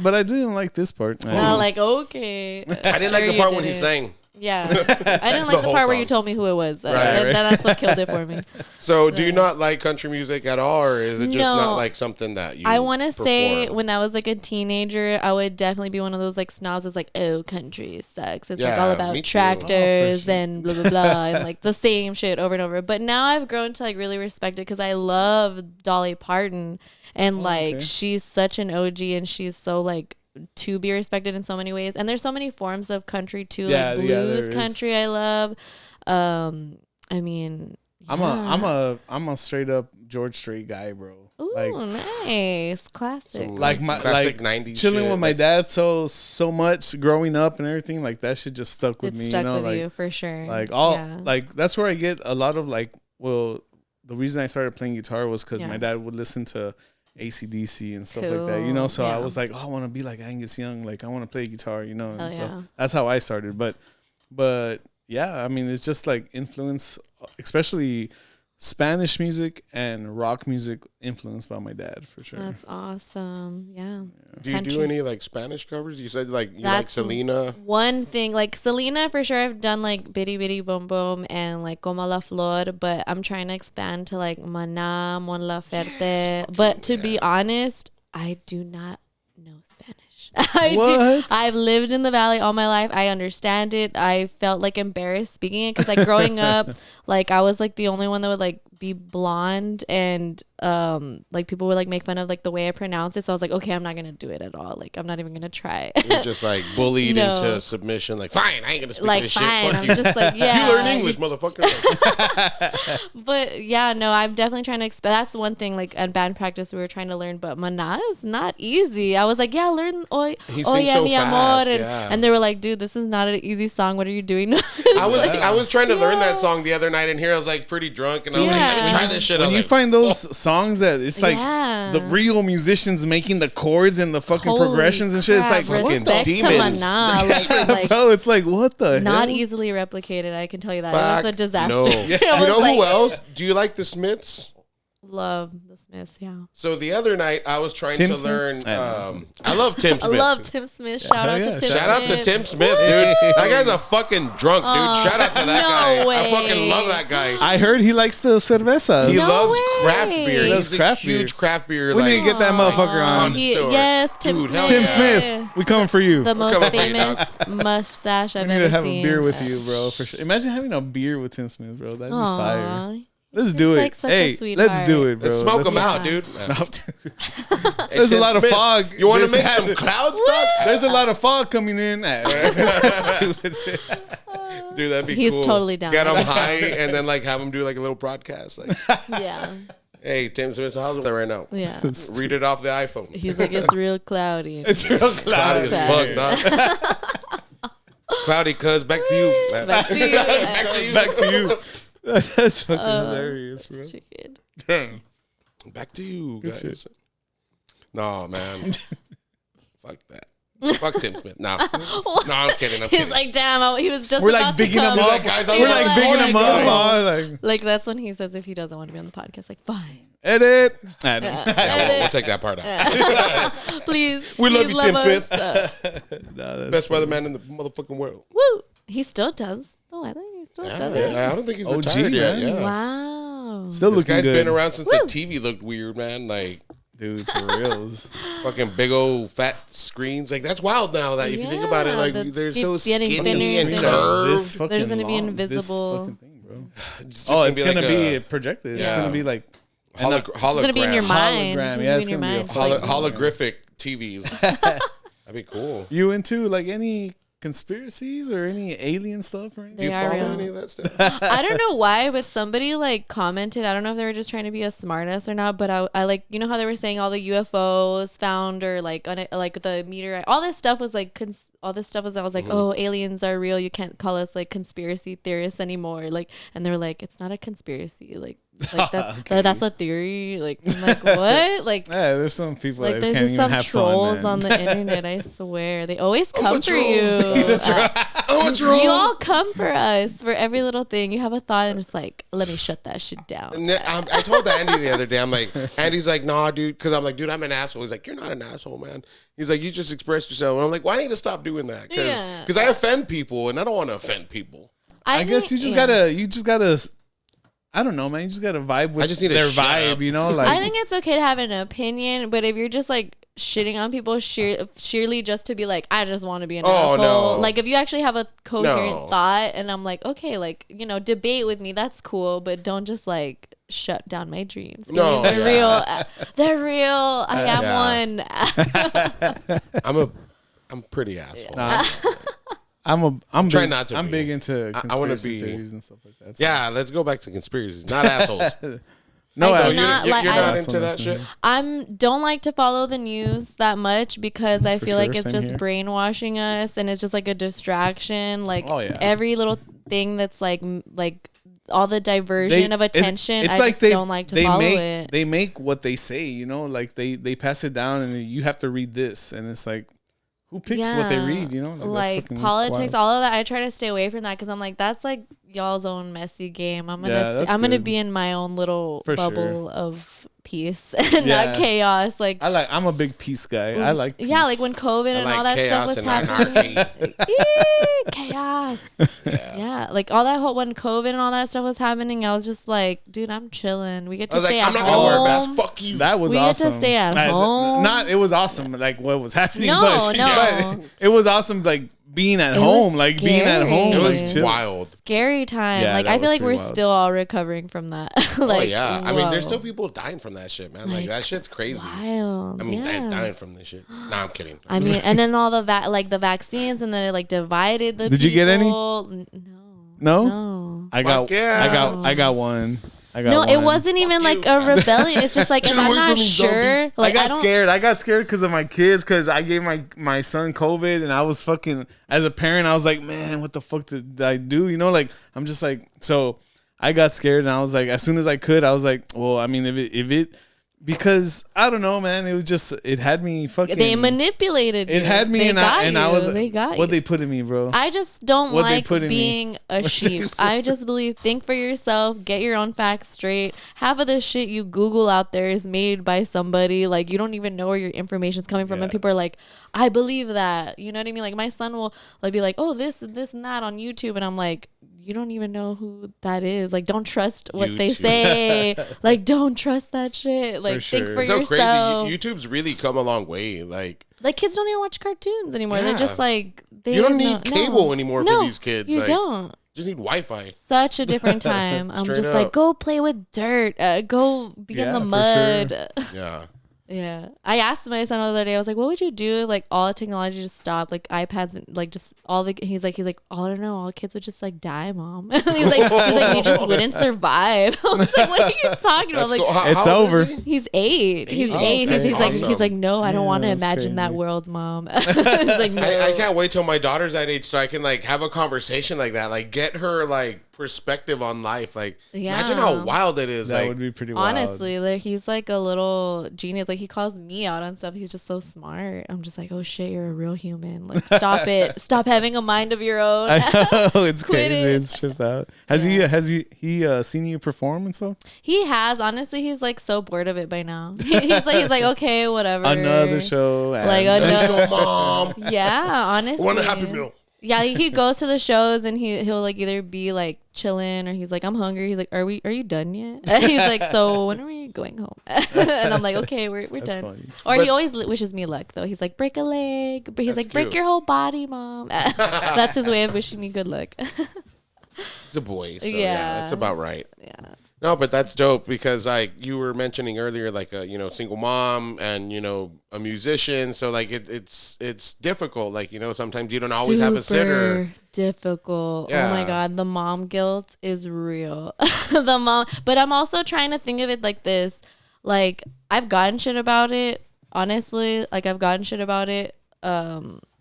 but I didn't like this part. I'm like, okay. I didn't like Sure the you part when he didn't. sang. Yeah, I didn't like the whole part where you song. told me who it was. Right. That's what killed it for me. So, do you not like country music at all, or is it just No. not like something that you? I want to say perform? when I was like a teenager, I would definitely be one of those like snobs that's like, oh, country sucks. It's like all Yeah, about me too. tractors and blah, blah, blah, and like the same shit over and over. But now I've grown to like really respect it because I love Dolly Parton and like she's such an OG and she's so like to be respected in so many ways. And there's so many forms of country too, like blues country I love. I mean, yeah. I'm a straight up George Strait guy, bro. Ooh, Like nice. Classic. like my classic like 90s chilling shit, with my like- dad so much growing up and everything, like that shit just stuck with It's me. stuck You know, with like you for sure. like all Yeah. like that's where I get a lot of like, well, the reason I started playing guitar was because Yeah. my dad would listen to AC/DC and stuff like that, you know. Cool. So I Yeah. was like, oh, I want to be like Angus Young, like I want to play guitar, you know. Hell And so yeah. that's how I started. But yeah, I mean, it's just like influence, especially Spanish music and rock music influenced by my dad for sure. That's awesome. Yeah. Do you do Country. any like Spanish covers? You said like you like That's Selena. One thing, like Selena, for sure, I've done like Bitty Bitty Boom Boom and like Como la Flor, but I'm trying to expand to like Maná, Mon Laferte. But to be honest, I do not know Spanish. What? I've lived in the Valley all my life. I understand it. I felt like embarrassed speaking it because like growing up, like I was like the only one that would like be blonde and like people would like make fun of like the way I pronounce it. So I was like, okay, I'm not gonna do it at all. Like I'm not even gonna try. You're just like bullied No. into submission. Like, fine, I ain't gonna speak Like this fine, shit. Fuck I'm you. just like yeah. You learn English, motherfucker. But yeah, no, I'm definitely trying to. That's one thing. Like in band practice, we were trying to learn, but Maná is not easy. I was like, yeah, learn. He Oh sings yeah, so mi amor, fast, and, yeah. and they were like, dude, this is not an easy song. What are you doing? I was trying to learn that song the other night in here. I was like pretty drunk, and I was like, let me try this shit. I When was you like, find those songs that it's like Yeah. the real musicians making the chords and the fucking Holy progressions and shit, it's like crap, fucking respect demons. to Maná. Like, so it's like what the not hell? easily replicated. I can tell you that fuck it was a disaster. No. I You was know like, who else? Do you like the Smiths? Love the Smiths. Yeah, So the other night I was trying Tim to Smith? learn. I I love Tim I Smith. love Tim Smith. Shout out yeah. to Tim. Shout out to Smith. Tim Smith, dude. That guy's a fucking drunk, dude. Shout out to that no guy. way. I fucking love that guy. I heard he likes the cerveza. He No loves way. craft beer. He loves He's craft a huge beer. craft beer. We like, need to get that motherfucker on. Connoisseur. Yes, Tim Dude, Smith. hell Tim yeah. Smith, we coming for you. The most coming for you, famous mustache I've We need ever to have seen. a beer with you, bro, for sure. Imagine having a beer with Tim Smith, bro. That'd be fire. Aw. Let's do He's it. like such a Hey, sweetheart. let's do it, bro. Let's smoke him Yeah. out, dude. There's a Tim lot of Smith, fog. You want to There's make some had- cloud stuff? There's a lot of fog coming in. Stupid shit. Dude, that'd be He's cool. totally down Get with him high and then like have him do like a little broadcast. Like, Yeah, hey, Tim Smith, how's it right now? yeah. Read it off the iPhone. He's like, it's real cloudy. It's real Cloudy cloudy. as fuck, dog. Cloudy, cuz back to you. Back to you. Back to you. That's fucking hilarious, bro. Chicken. Back to you, guys. shit. No, man. Fuck that. Fuck Tim Smith. No, I'm kidding. I'm He's kidding. like, damn, he was just We're about like to bigging come. him up. like, guys, I We're was like like, bigging oh, him guys. up. Like, Like that's when he says if he doesn't want to be on the podcast, like fine, edit. Yeah, we'll take that part out. please. We love please you, Tim us. Smith. Best weatherman in the motherfucking world. Woo! He still does the weather. He still does it. I don't think he's OG, retired yet. man. Yeah. Wow. Still This looking guy's good. been around since Woo. the TV looked weird, man. Like Dude, for reals. fucking big old fat screens. Like that's wild now. That if you think about it, Yeah, like the they're skeep so getting skinny thinner and and thinner. curved. This fucking There's gonna be long- this invisible- fucking thing, bro. It's just Oh, it's gonna like be a projected. It's Yeah. gonna be like hologram. It's gonna be in your mind. Hologram. It's Yeah, gonna it's be in your gonna be a mind. holo- Like, holographic TVs. That'd be cool. You into like any conspiracies or any alien stuff or Do anything? you They are follow real. any of that stuff? I don't know why, but somebody like commented. I don't know if they were just trying to be a smartass or not, but I like, you know how they were saying all the UFOs found or like on it, like the meteorite, all this stuff was like all this stuff was, I was like, oh, aliens are real. You can't call us like conspiracy theorists anymore. Like, and they were like, it's not a conspiracy. Like, Like that's a theory. Like I'm like what? Like Yeah, there's some people like that there's can't just even some have trolls fun, man. on the internet. I swear they always come for troll. you. I'm a troll. You all come for us for every little thing. You have a thought and it's like, let me shut that shit down. And I told Andy the other day, I'm like, Andy's like, nah, dude, because I'm like, dude, I'm an asshole. He's like, you're not an asshole, man. He's like, you just express yourself. And I'm like, why need to stop doing that? Because I offend people, and I don't want to offend people. I guess you just gotta. I don't know, man. You just gotta vibe with I just need to their shut vibe, up. you know. Like I think it's okay to have an opinion, but if you're just like shitting on people sheerly just to be like, I just want to be an asshole. No. Like if you actually have a coherent No. thought, and I'm like, okay, like debate with me, that's cool, but don't just like shut down my dreams. I No, mean, they're yeah. real. They're real. I am one. I'm pretty asshole. nah, I'm Try big, not to I'm be. big into I wanna conspiracy be- theories and stuff like that. So. Yeah, let's go back to conspiracies, not assholes. No, I do you're not like- You're I not don't- into that shit. Don't like to follow the news that much because I For feel like sure, it's same just here. brainwashing us, and it's just like a distraction. Like Oh, yeah. every little thing that's like all the diversion of attention. It's I like just they don't like to follow make it. they make what they say, you know, like they pass it down and you have to read this, and it's like, who picks what they read, you know? Like that's fucking politics, wild. all of that. I try to stay away from that because I'm like, that's like y'all's own messy game. I'm gonna Yeah, that's I'm gonna good. be in my own little For sure. bubble of peace and Yeah. not chaos. Like I'm a big peace guy. I like peace. yeah, like when COVID and like all that stuff chaos was and happening. anarchy. Chaos. Yeah, like all that whole when COVID and all that stuff was happening, I was just like, dude, I'm chilling. We get I to was like, stay I'm at not gonna wear a mask. home. Fuck you. That was We get to awesome. stay at home. Not it was awesome, like what was happening. No, but, no. but it was awesome, like being at It was home, like being at home, It scary. like was chill. wild. Scary time. Yeah, like that I was feel like pretty we're wild. still all recovering from that. like, Oh yeah, I mean, there's whoa. still people dying from that shit, man. Like that shit's crazy. Wild. I mean, yeah. they're dying from this shit. Nah, I'm kidding. I mean, and then all the the vaccines, and then it like divided the. Did you get any? No. No, No. I got, Fuck yeah. I got one. I got No, one. it wasn't even like a rebellion. It's just like if Get I'm away not from me, sure, zombie. like I got don't. scared. I got scared because of my kids. Because I gave my son COVID, and I was fucking. As a parent, I was like, man, what the fuck did I do? You know, like I'm just like so. I got scared, and I was like, as soon as I could, I was like, well, I mean, if it, because I don't know, man. It was just it had me fucking. They manipulated you. It had me, They and got I was. you. They got what you. they put in me, bro. I just don't What they like put in me. being a sheep. I just believe think for yourself, get your own facts straight. Half of the shit you Google out there is made by somebody. Like you don't even know where your information's coming from, and people are like, I believe that. You know what I mean? Like my son will like be like, oh, this and that on YouTube, and I'm like, you don't even know who that is. Like, don't trust what they YouTube. say. Like, don't trust that shit. Like, think sure. for It's so yourself. crazy. YouTube's really come a long way. Like Like kids don't even watch cartoons anymore. They're Yeah. just like they you don't just need cable anymore No, for these kids. You like, don't. You just need Wi-Fi. Such a different time. I'm Straight just up. like, go play with dirt. Go be in Yeah, the for mud. Yeah. Yeah. I asked my son the other day, I was like, what would you do if like all technology just stopped? Like iPads and like just all the he's like, oh, I don't know, all kids would just like die, mom. he's like we just wouldn't survive. I was like, what are you talking about? That's Like cool. It's how old over. is he? he's 8. He's Oh, 8. that's He's like awesome. no, I don't want to that's imagine that crazy. world, mom. he's like, no. I can't wait till my daughter's that age so I can like have a conversation like that. Like get her like perspective on life. Like imagine Yeah. how wild it is. That like would be pretty wild. Honestly, like he's like a little genius. Like he calls me out on stuff. He's just so smart. I'm just like, oh shit, you're a real human. Like stop it. Stop having a mind of your own. I know it's Quit crazy. it. It's tripped out. Has he seen you perform and stuff? He has. Honestly, he's like so bored of it by now. He's like, okay, whatever. Another show. Like and- another. Mom, Yeah, honestly. want a Happy Meal? Yeah, he goes to the shows and he'll like either be like chilling or he's like, I'm hungry. He's like, are you done yet? And he's like, so when are we going home? And I'm like, okay, we're done. funny. Or he always wishes me luck though. He's like, break a leg, but he's That's like, break cute. your whole body, mom. That's his way of wishing me good luck. It's a boy. So yeah, Yeah. that's about right. Yeah. No, but that's dope because like you were mentioning earlier, like a single mom and a musician. So like it's difficult. Like sometimes you don't always have a sitter. Super difficult. Oh Yeah. my god, the mom guilt is real. But I'm also trying to think of it like this. Like I've gotten shit about it. Honestly, like I've gotten shit about it.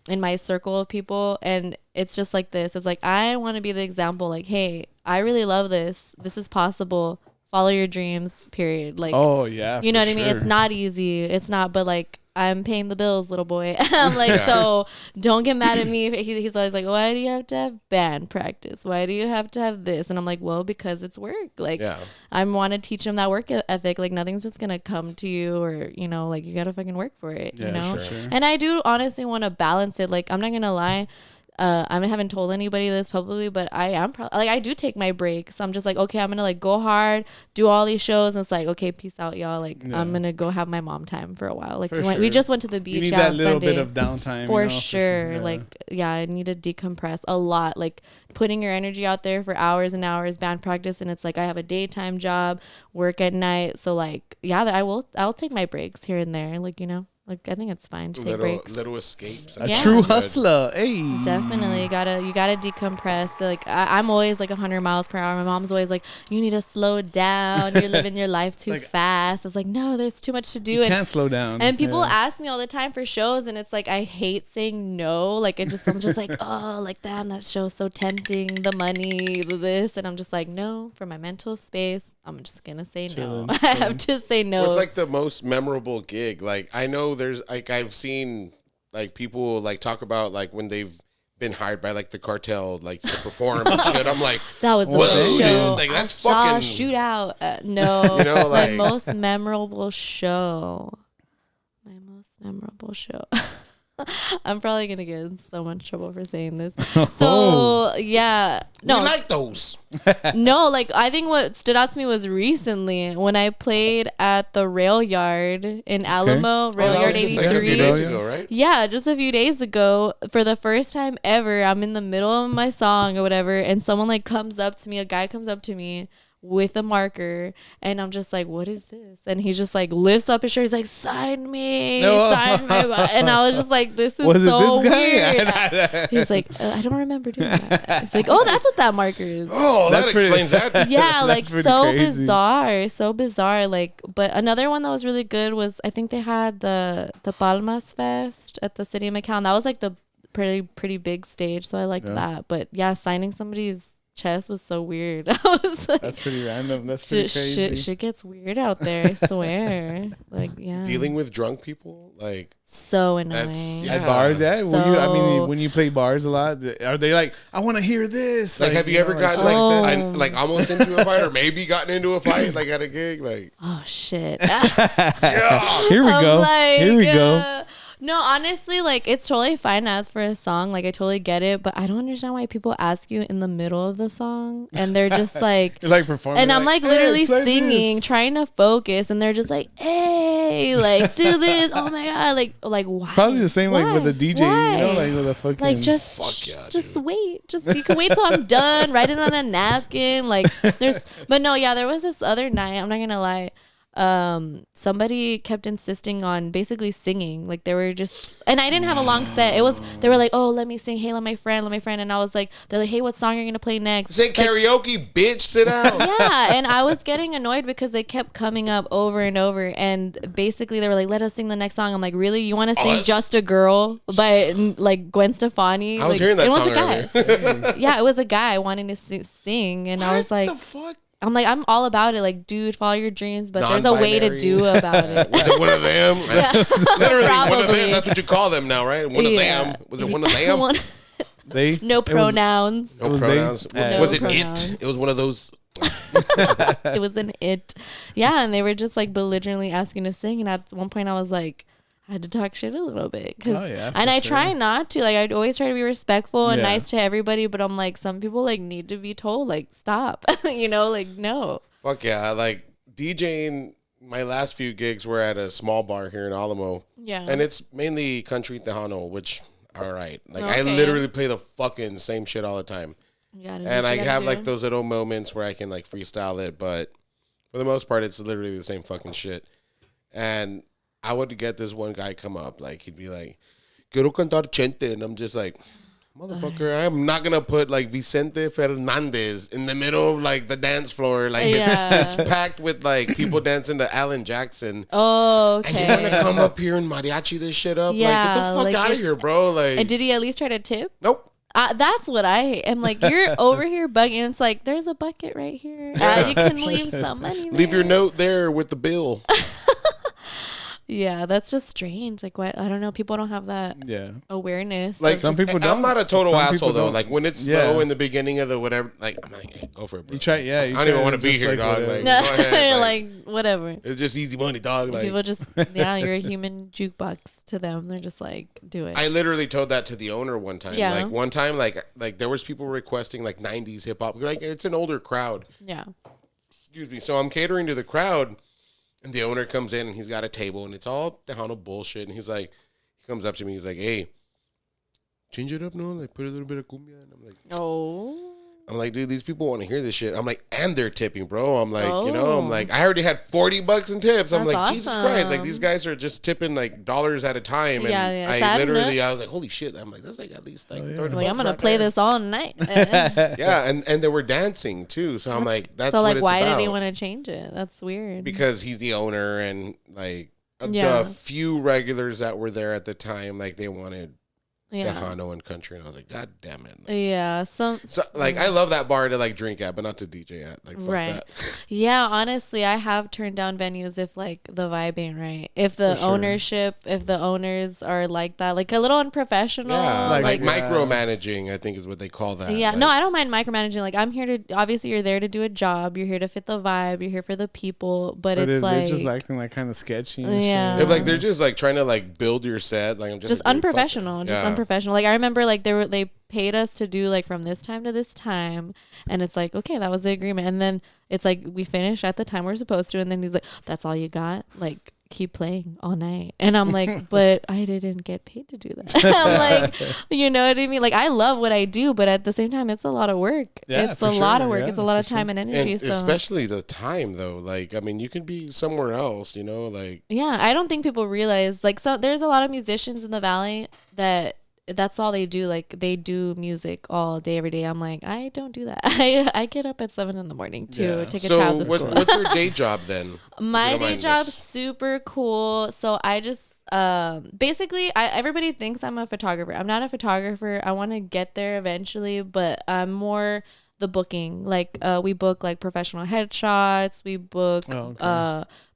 In my circle of people, and it's just like this. It's like I want to be the example. Like, hey, I really love this. This is possible. follow your dreams, period. Like, oh yeah, you know for what I mean? sure. It's not easy. It's not, but like, I'm paying the bills, little boy. I'm like, so don't get mad at me. He's always like, why do you have to have band practice? Why do you have to have this? And I'm like, well, because it's work. Like, I want to teach him that work ethic. Like, nothing's just going to come to you, or, you know, like, you got to fucking work for it, you know? Sure. And I do honestly want to balance it. Like, I'm not going to lie. I haven't told anybody this publicly, but I am like, I do take my breaks. I'm just like, okay, I'm gonna like go hard, do all these shows, and it's like, okay, peace out, y'all. Like, I'm gonna go have my mom time for a while. Like, we just went to the beach. You need that little bit of downtime for sure. Like, I need to decompress a lot. Like, putting your energy out there for hours and hours, band practice, and it's like I have a daytime job, work at night. So like, I'll take my breaks here and there. Like, you know. Like, I think it's fine to take breaks. Little escapes. A true hustler. Hey. Definitely. You gotta decompress. So, like, I'm always like 100 miles per hour. My mom's always like, you need to slow down. You're living your life too fast. It's like, no, there's too much to do. You can't slow down. And people ask me all the time for shows, and it's like, I hate saying no. Like, I'm just like, oh, like, damn, that show's so tempting. The money, this. And I'm just like, no, for my mental space, I'm just gonna say no. I have to say no. What's like the most memorable gig? Like, I know there's like, I've seen like people like talk about like when they've been hired by like the cartel like to perform and shit. I'm like, that was the best show. Dude, like, that's I fucking saw shootout. No, you know, like, my most memorable show. My most memorable show. I'm probably gonna get in so much trouble for saying this. So yeah, no, we like those. No, like, I think what stood out to me was recently when I played at the Rail Yard in Alamo, Rail Yard 83. Like a few days ago, right? Yeah, just a few days ago. For the first time ever, I'm in the middle of my song or whatever, and someone like comes up to me. A guy comes up to me with a marker, and I'm just like, what is this? And he just like lifts up his shirt. He's like, sign me, sign me. And I was just like, this is so weird. He's like, I don't remember doing that. He's like, oh, that's what that marker is. Oh, that explains that. Yeah, like, so bizarre. Like, but another one that was really good was, I think they had the Palmas Fest at the city of McAllen. That was like the pretty big stage, so I liked that. But yeah, signing somebody's chest was so weird. I was like, that's pretty random. That's pretty crazy. Shit gets weird out there, I swear. Like, yeah. Dealing with drunk people, like, so annoying. At bars, when you play bars a lot, are they like, I want to hear this? Like, have you ever gotten like almost into a fight, or maybe gotten into a fight like at a gig? Like, oh shit. Here we go. Like, here we go. No, honestly, like, it's totally fine as for a song. Like, I totally get it, but I don't understand why people ask you in the middle of the song, and they're just like, you're like performing, and I'm like literally singing, this. trying to focus, and they're just like, hey, like, do this. Oh my god, like why? Probably the same like with a DJ, why? you know, like with a fucking like just wait, you can wait till I'm done. Write it on a napkin. Like, but no, yeah, there was this other night. I'm not gonna lie. Somebody kept insisting on basically singing. Like, they were just, and I didn't have a long set. They were like, oh, let me sing, hey, let my friend. And I was like, they're like, hey, what song are you gonna play next? Say karaoke, bitch, sit down. Yeah, and I was getting annoyed because they kept coming up over and over, and basically they were like, let us sing the next song. I'm like, really? You want to sing Just a Girl by like Gwen Stefani? I was hearing that song earlier. Yeah, it was a guy wanting to sing, and I was like, what the fuck? I'm like, I'm all about it. Like, dude, follow your dreams, but there's a way to do about it. Was it one of them? Yeah. Literally, Probably. one of them. That's what you call them now, right? One of them. Was it one of them? No pronouns. No pronouns. Was it pronouns. it? It was one of those. It was an it. Yeah, and they were just like belligerently asking to sing. And at one point I was like, I had to talk shit a little bit. And I try not to. Like, I'd always try to be respectful and nice to everybody. But I'm like, some people like need to be told, like, stop. You know, like, no. Fuck yeah. Like, DJing, my last few gigs were at a small bar here in Alamo. Yeah. And it's mainly country Tejano, which, all right. Like, I literally play the fucking same shit all the time. And I have like those little moments where I can like freestyle it. But for the most part, it's literally the same fucking shit. And I would get this one guy come up, like, he'd be like, quiero cantar Chente. And I'm just like, motherfucker, I'm not going to put, like, Vicente Fernandez in the middle of, like, the dance floor. Like, it's packed with, like, people dancing to Alan Jackson. Oh, okay. And you want to come up here and mariachi this shit up? Yeah, like, get the fuck out of here, bro. Like, and did he at least try to tip? Nope. That's what I hate. I'm like, you're over here bugging. It's like, there's a bucket right here. You can leave some money there. Leave your note there with the bill. Yeah, that's just strange. Like, what? I don't know. People don't have that awareness. Like, some people don't. I'm not a total Some asshole, people though. don't. Like, when it's slow in the beginning of the whatever, like, I'm like, hey, go for it, bro. You try, I don't even want to be here, dog. Like, go ahead. Like, whatever. It's just easy money, dog. Like, People just, you're a human jukebox to them. They're just like, do it. I literally told that to the owner one time. Yeah. Like, one time, like there was people requesting, like, 90s hip-hop. Like, it's an older crowd. Yeah. Excuse me. So I'm catering to the crowd. And the owner comes in and he's got a table and it's all down of bullshit. And he's like, he comes up to me. He's like, hey, change it up, no? Like, put a little bit of cumbia. And I'm like, oh. I'm like, dude, these people want to hear this shit. I'm like, and they're tipping, bro. I'm like, you know, I'm like, I already had $40 in tips. I'm That's like, Jesus awesome. Christ. Like, these guys are just tipping like dollars at a time. And I was like, holy shit. I'm like, that's like at least like 30 Like, I'm going right to play there. this all night. Yeah. And they were dancing too. So I'm like, that's so, what like, it's why about. did he want to change it? That's weird. Because he's the owner and like the few regulars that were there at the time, like they wanted Tejano and country, and I was like, God damn it. Like, yeah. So like I love that bar to like drink at, but not to DJ at. Like fuck that. Yeah, honestly, I have turned down venues if like the vibe ain't right. If the ownership, if the owners are like that, like a little unprofessional. Yeah, like micromanaging, I think is what they call that. Yeah, like, no, I don't mind micromanaging. Like, I'm here to, obviously you're there to do a job. You're here to fit the vibe. You're here for the people. But it's if like, they're just acting like kind of sketchy. And Yeah. shit. if like they're just like trying to like build your set, like I'm just like, dude, unprofessional. fuck it. Just unprofessional. Like, I remember like they paid us to do like from this time to this time, and it's like, okay, that was the agreement. And then it's like we finish at the time we're supposed to, and then he's like, that's all you got? Like, keep playing all night. And I'm like, but I didn't get paid to do that. I'm like, you know what I mean? Like, I love what I do, but at the same time, it's a lot of work. Yeah, It's a lot of work. It's a lot of time and energy. And so especially the time though. Like, I mean, you can be somewhere else, you know, like. yeah, I don't think people realize, like, so there's a lot of musicians in the Valley that's all they do. Like, they do music all day, every day. I'm like, I don't do that. I get up at 7 a.m. to take a child to school. What's your day job then? My day job's super cool. So I just basically, everybody thinks I'm a photographer. I'm not a photographer. I want to get there eventually, but I'm more the booking. Like, we book like professional headshots. We book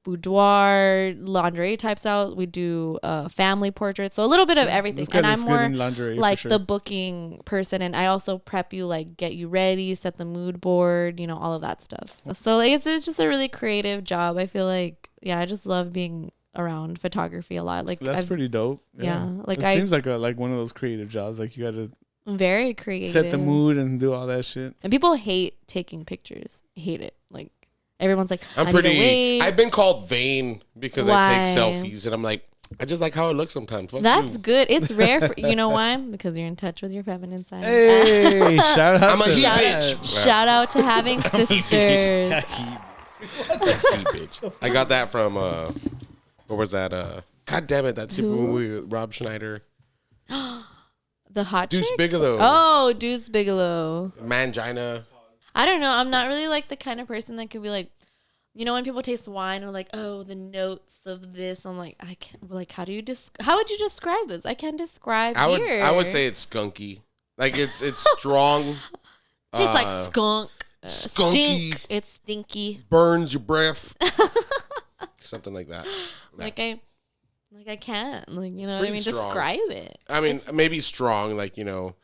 boudoir, lingerie types out. We do family portraits. So a little bit of everything. And I'm more like the booking person. And I also prep you, like get you ready, set the mood board, you know, all of that stuff. So like, it's just a really creative job. I feel like, I just love being around photography a lot. Like, that's pretty dope. Yeah. Like, it seems like one of those creative jobs. Like, you got to very creative, set the mood and do all that shit. And people hate taking pictures. Hate it. Like, everyone's like, I've been called vain because I take selfies, and I'm like, I just like how it looks sometimes. That's good. It's rare. You know why? Because you're in touch with your feminine side. Hey, shout out! I'm a he bitch. Shout out to having sisters. Bitch. I got that from what was that? God damn it! That super movie with Rob Schneider. The hot Deuce chick? Bigelow. Oh, Deuce Bigelow. Mangina. I don't know. I'm not really like the kind of person that could be like, you know, when people taste wine and like, oh, the notes of this. I'm like, I can't. Like, how would you describe this? I can't describe. I would say it's skunky. Like, it's strong. Tastes like skunk. Skunky. It's stinky. Burns your breath. Something like that. Like, I can't, like, you know what I mean? Strong. Describe it. I mean, maybe strong, like, you know,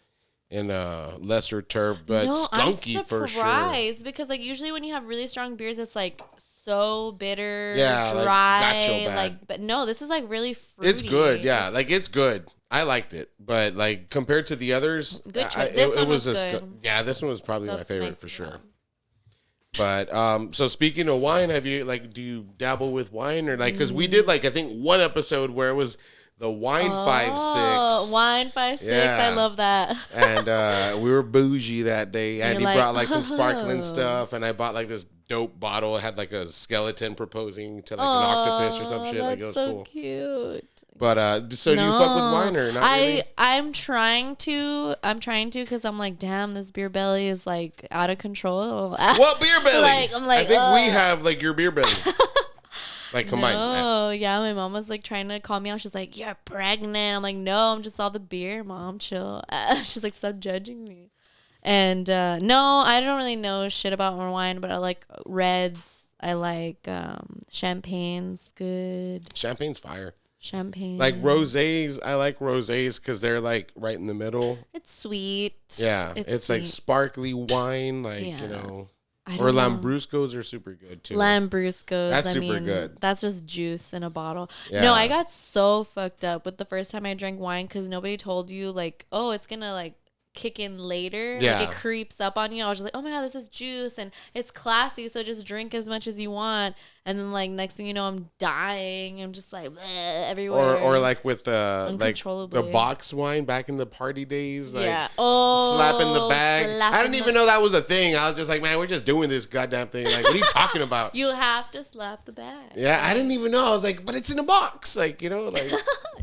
in a lesser term, but skunky for sure. I'm surprised because, like, usually when you have really strong beers, it's like so bitter, dry. Like, but no, this is like really fruity. It's good, yeah. Like, it's good. I liked it, but like compared to the others, good choice. This was good. This one was probably my favorite for sure. But so speaking of wine, have you do you dabble with wine or like because we did like I think one episode where it was the wine 5-6. Wine 5-6. I love that. And we were bougie that day. And he like, brought like some sparkling stuff, and I bought like this dope bottle. It had like a skeleton proposing to like an octopus or some shit. Like it was so cool. Cute. But so do you fuck with wine or not? Really? I'm trying to because I'm like, damn, this beer belly is like out of control. What beer belly? I'm like, I think we have like your beer belly. Like combined. Oh, yeah. My mom was like trying to call me out. She's like, "You're pregnant." I'm like, "No, I'm just all the beer, Mom. Chill." She's like, "Stop judging me." And no, I don't really know shit about wine, but I like reds. I like champagne's good. Champagne's fire. Champagne. Like rosés, I like rosés because they're like right in the middle. It's sweet. Yeah, it's like sweet. sparkly wine, like Yeah. you know. I Or don't know. Lambruscos are super good too. Lambruscos. That's I super mean, good. That's just juice in a bottle. Yeah. No, I got so fucked up with the first time I drank wine because nobody told you like, oh, it's gonna like kick in later. Yeah. Like it creeps up on you. I was just like, oh my God, this is juice and it's classy. So just drink as much as you want. And then like next thing you know, I'm dying. I'm just like bleh, everywhere. Or like with like the Uncontrollably. box wine back in the party days, like Yeah. Oh, slapping the bag. slapping I didn't even know that was a thing. I was just like, man, we're just doing this goddamn thing. Like, what are you talking about? You have to slap the bag. Yeah, I didn't even know. I was like, but it's in a box, like you know, like.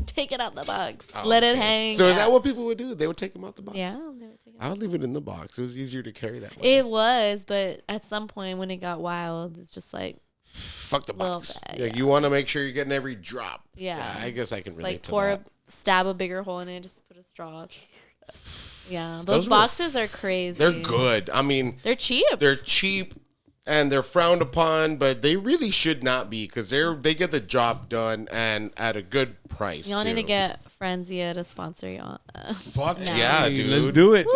Take it out the box. Oh, Let it okay. hang. So is Yeah. that what people would do? They would take them out the box. Yeah. They would take it I would leave it in the box. It was easier to carry that way. It was, but at some point when it got wild, it's just like Fuck the little box. bag, Yeah, yeah. you want to make sure you're getting every drop. Yeah. I guess I can relate like to pour that. stab a bigger hole in it, just put a straw. Yeah, Those those were boxes are crazy. They're good. I mean, They're cheap. they're cheap and they're frowned upon, but they really should not be because they get the job done and at a good price. Y'all need to too. get Franzia to sponsor y'all. Fuck No. yeah, Hey, dude. let's do it.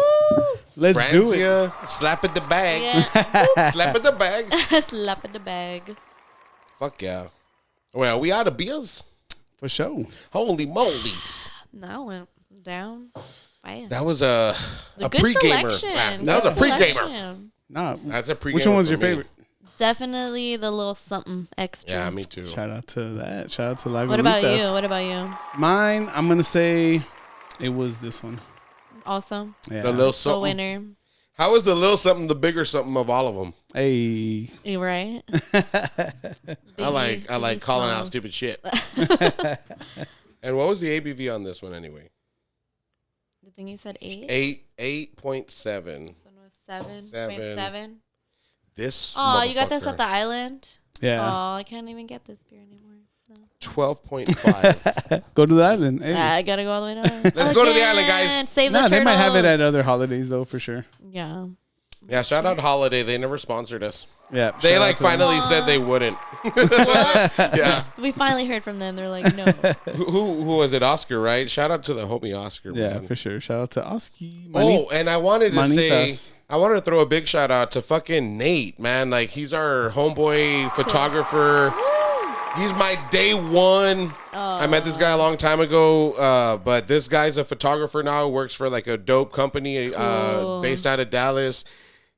Let's do it. Francia, slap at the bag. Yeah, Slap at the bag. slap in the bag. Fuck yeah. Well, we out of beers? For sure. Holy molies. That went down fast. That was a Good pre-gamer. selection. That was a Good pre-gamer. selection. Nah. That's a pre-gamer. Which one was for your me. favorite? Definitely the little something extra. Yeah, me too. Shout out to that. Shout out to Lagunitas. What about you? What about you? Mine, I'm gonna say it was this one. Also, Yeah. The little the something. winner. How is the little something the bigger something of all of them? Hey. You right? I like Biggie calling out Smalls. stupid shit. And what was the ABV on this one anyway? The thing you said 8? 8.7. This one was 7.7. This. Oh, you got this motherfucker, at the island? Yeah. Oh, I can't even get this beer anymore. No. 12.5. Go to the island. Hey. I gotta go all the way down. Let's go to the island, guys. Save the Nah, they might have it turtles. at other holidays though, for sure. Yeah. Yeah, shout out Holiday. They never sponsored us. Yeah. They shout out like to them. finally said they wouldn't. What? Yeah. We finally heard from them. They're like, no. Who was it? Oscar, right? Shout out to the homie Oscar. Yeah, man. for sure. Shout out to Oski. Oh, and I wanted to say, Manitas. I wanted to throw a big shout out to fucking Nate, man. Like, he's our homeboy photographer. He's my day one. I met this guy a long time ago, but this guy's a photographer now. Works for like a dope company Cool. based out of Dallas.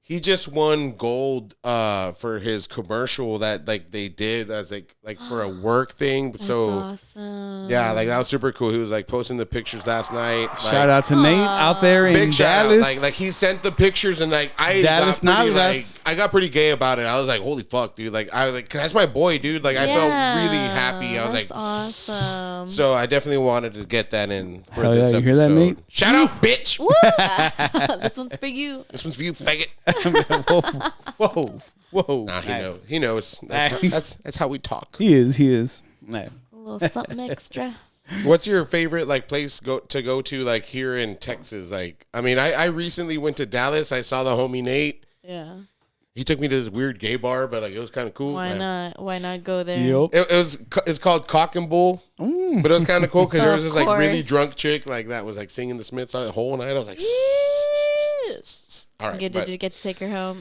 He just won gold for his commercial that like they did as like for a work thing. That's So awesome. yeah, like that was super cool. He was like posting the pictures last night. Like, Shout out to Nate out there in big shout Dallas. out. Like he sent the pictures and like I Dallas got pretty, like, Nalgas. I got pretty gay about it. I was like, holy fuck, dude. Like I was like, 'cause that's my boy, dude. Like I felt really happy. I was that's like, awesome. so I definitely wanted to get that in for Hell this yeah, episode. you hear that, Nate? Shout out, bitch. Woo! This one's for you. This one's for you, faggot. Whoa. Nah, he Hey. knows. He knows. That's how we talk. He is. Hey. A little something extra. What's your favorite like place to go to like here in Texas? Like, I mean, I recently went to Dallas. I saw the homie Nate. Yeah. He took me to this weird gay bar, but like it was kind of cool. Why man. not? Why not go there? Yup. It's called Cock and Bull, but it was kind of cool because there was Of this like really course. drunk chick like that was like singing the Smiths the whole night. I was like, all right, Did you get to take her home?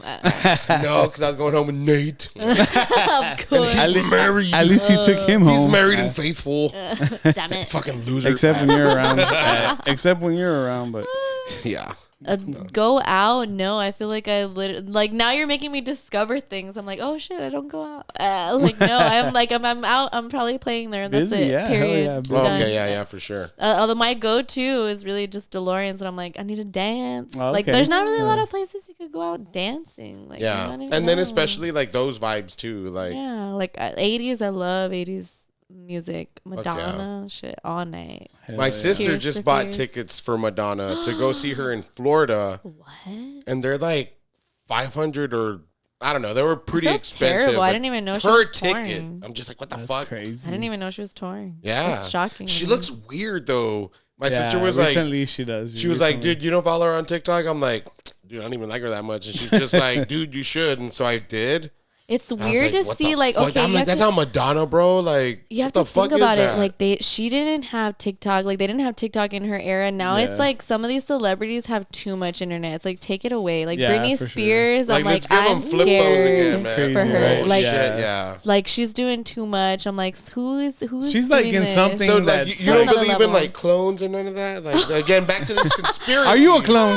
no, because I was going home with Nate. Of course. He's married. At least you took him home. He's married and faithful. Damn it. Fucking loser. Except when you're around. Except when you're around, but yeah. Go out? No, I feel like like now you're making me discover things. I'm like, oh shit, I don't go out. Like no, I'm out. I'm probably playing there, and that's busy. it. Yeah. Hell Period. yeah. busy. Oh, Done. okay, yeah, for sure. Although my go-to is really just DeLorean's, and I'm like, I need to dance. Oh, Like, okay. there's not really a lot of places you could go out dancing. Like, Yeah, you don't even and then know. especially like those vibes too. Like, yeah, like 80s. I love 80s music. yeah. Madonna, shit, all night. my sister Tears just for bought Fears. tickets for Madonna to go see her in Florida, What? and they're like $500 or I don't know. They were pretty felt expensive. terrible. I like, didn't even know she per was ticket. touring. I'm just like, what the That's fuck? crazy. I didn't even know she was touring. Yeah, That's shocking. She to me. looks weird though. My sister was like, recently she does. she was like, dude, you don't follow her on TikTok? I'm like, dude, I don't even like her that much. And she's just like, dude, you should. And so I did. It's I was weird like, to what see, the like, fuck? okay, I'm like, that's how Madonna, bro. Like, you have what to the fuck think about is it. that? Like she didn't have TikTok. Like they didn't have TikTok in her era. Now Yeah. it's like some of these celebrities have too much internet. It's like take it away. Like Yeah, Britney for sure. Spears. I'm let's like give I'm them flip phones scared again, man. Crazy, for her. right? Like Shit, yeah. like she's doing too much. I'm like who's She's, like, doing in this? something So that- like, you That's don't another believe in level. like clones or none of that? Like again, back to this conspiracy. Are you a clone?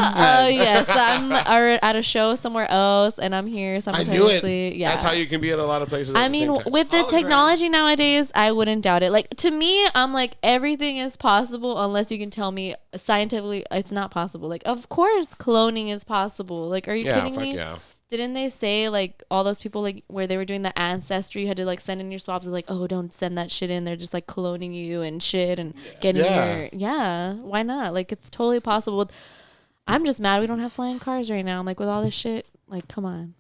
Yes, I'm at a show somewhere else, and I'm here I simultaneously. knew it. Yeah, That's how you can be at a lot of places. I at the mean, same time. with the Hologram. technology nowadays, I wouldn't doubt it. Like to me, I'm like everything is possible unless you can tell me scientifically it's not possible. Like of course cloning is possible. Like are you yeah, kidding fuck me? yeah. Didn't they say like all those people like where they were doing the ancestry, you had to like send in your swabs, like oh don't send that shit in. They're just like cloning you and shit and getting Yeah. why not? Like it's totally possible. I'm just mad we don't have flying cars right now. I'm like with all this shit, like come on.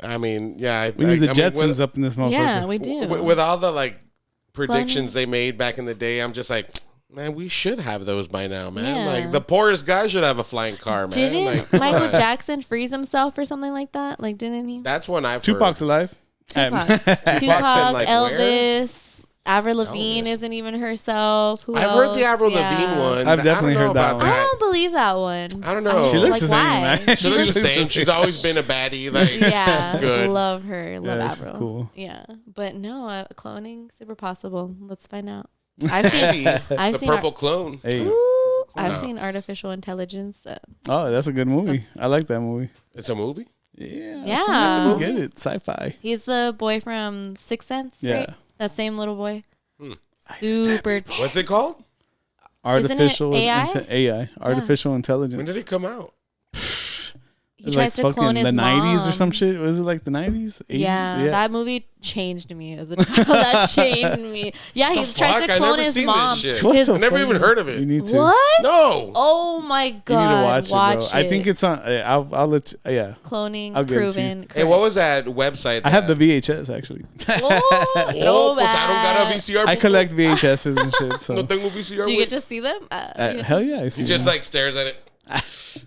I mean, yeah. We need the I mean, Jetsons up in this motherfucker. Yeah, we do. with all the like predictions they made back in the day, I'm just like, man, we should have those by now, man. Yeah. Like the poorest guy should have a flying car, man. Didn't Like, come Michael on. Jackson freeze himself or something like that? Like didn't he? That's when I've Tupac's heard. alive. Tupac, said, like, Elvis, Avril Lavigne Elvis. isn't even herself. Who I've else? heard the Avril Yeah. Lavigne one. I've definitely I don't know heard that about one. I don't believe that one. I don't know. She looks Like, the same, why? man. She looks the same. She's always been a baddie. Like, Yeah, good. love her. Love Yeah, Avril. she's cool. Yeah, but no, cloning super possible. Let's find out. I've seen. Andy, I've the seen. purple clone. Hey. Ooh, I've No. seen artificial intelligence. Oh, that's a good movie. I like that movie. It's a movie. Yeah. Yeah. Sometimes we get it. Sci-fi. He's the boy from Sixth Sense. Yeah. Right? That same little boy. Super. What's it called? Artificial AI? AI. Artificial intelligence. When did it come out? He It's tries to clone his the 90s or mom. some shit. Was it like the 90s? 80s? Yeah, that movie changed me as a child. That changed me. Yeah, he The tried fuck? to I clone never his seen mom. this shit. What His- the I never fuck? even heard of it. You need to. What? No. Oh my You god! need to watch it, bro. I think it's on. I'll let you. Yeah. cloning I'll give it to you. proven. Hey, what was that website? I have the that- VHS actually. Oh, Oh, pues I don't got a VCR. I collect VHSs and shit. So No tengo VCR. Do you güey. get to see them? hell yeah, I see. He just them. like stares at it.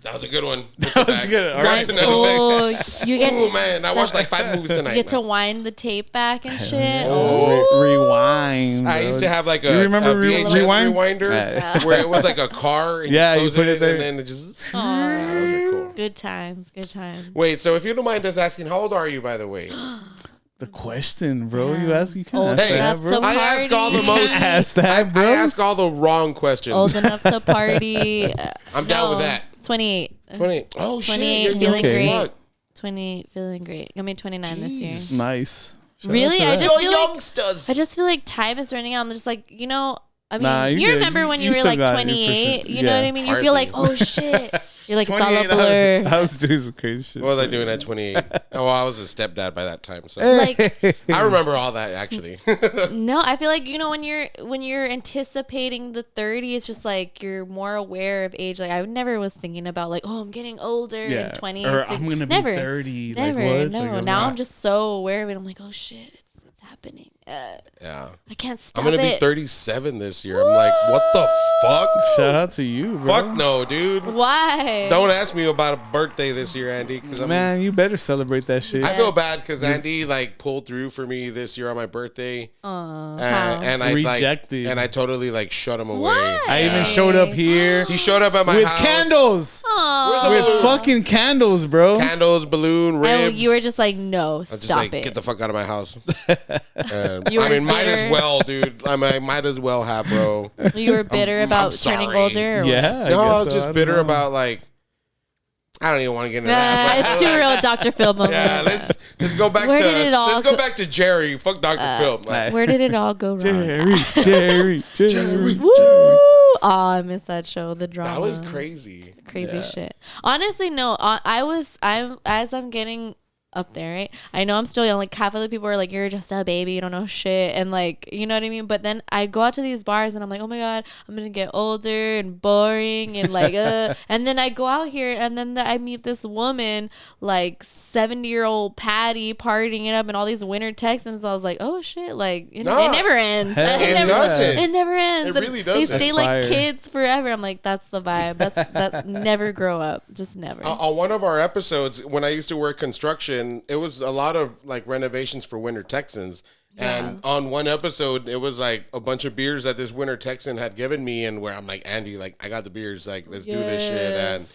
That was a good one. That was good. All right. Oh, you get Oh to, man, I watched like 5 movies you tonight. get to man. wind the tape back and shit. Oh, Oh, rewind. I bro. used to have like You a remember VHS Rewind? rewinder where it was like a car. And Yeah, you close put it there. and then it just. Aw. That was really cool. Good times, good times. Wait, so if you don't mind us asking, how old are you, by the way? The question, bro. You ask. You can Old ask Hey, that, enough bro. to I ask all the party. most. Ask that, bro. I ask all the wrong questions. Old enough to party. I'm down with that. 28. 20. Oh shit, 28, you're feeling young as great. fuck. 28, feeling great. I'm 29 this year. Jeez. Nice. Shout out Really? to I that. just You're feel like youngsters. I just feel like time is running out. I'm just like, I mean, Nah, you you good. remember when You you were still like got it, for 28? sure. You know Yeah. what I mean? You feel like, Hardly. oh shit. You're like, it's all a 28, blur. I was doing some crazy shit. What was I doing at 28? Oh, well, I was a stepdad by that time, so Like, I remember all that actually. no, I feel like, when you're anticipating the 30, it's just like you're more aware of age. Like I never was thinking about like, oh, I'm getting older Yeah. in 20. Or I'm gonna be never, 30. Never. Like what? No. Like, now I'm just so aware of it. I'm like, oh shit, it's happening. Yeah, I can't stop I'm gonna be it. 37 this year. I'm like, what the fuck? Shout out to you, bro. Fuck no, dude. Why? Don't ask me about a birthday this year, Andy. Because Man, you better celebrate that shit. I feel bad because Andy like pulled through for me this year on my birthday, How? and I Rejected. like, and I totally like shut him away. Why? I even showed up here He showed up at my with house candles. Aw. With fucking candles, bro. candles, balloon, ribs. And you were just like, no, I was just stop like, it. get the fuck out of my house. You I were mean, might as bitter. well, dude. I might as well have, bro. You were bitter about turning sorry. older? Or what? Yeah. No, I was guess so. just don't bitter know. about like. I don't even want to get into that. but- It's too real, Dr. Phil moment. Yeah, let's go back Where to did it all let's go go- back to Jerry. Fuck Dr. Phil. Like, Where did it all go wrong? Jerry. Woo! Oh, I missed that show. The drama. that was crazy. Crazy shit. Honestly, no. I'm as I'm getting up there, right? I know I'm still young. Like half of the people are like, you're just a baby, you don't know shit, and like, you know what I mean? But then I go out to these bars and I'm like, oh my god, I'm gonna get older and boring and like and then I go out here and then I meet this woman, like 70-year-old Patty, partying it up and all these winter Texans. I was like, oh shit, like it never ends. It doesn't. It never ends. It really doesn't. They stay like kids forever. I'm like, that's the vibe. That never grow up. Just never. On one of our episodes, when I used to work construction, it was a lot of like renovations for winter Texans. Yeah. And on one episode, it was like a bunch of beers that this winter Texan had given me, and where I'm like, Andy, like I got the beers, like let's do this shit, and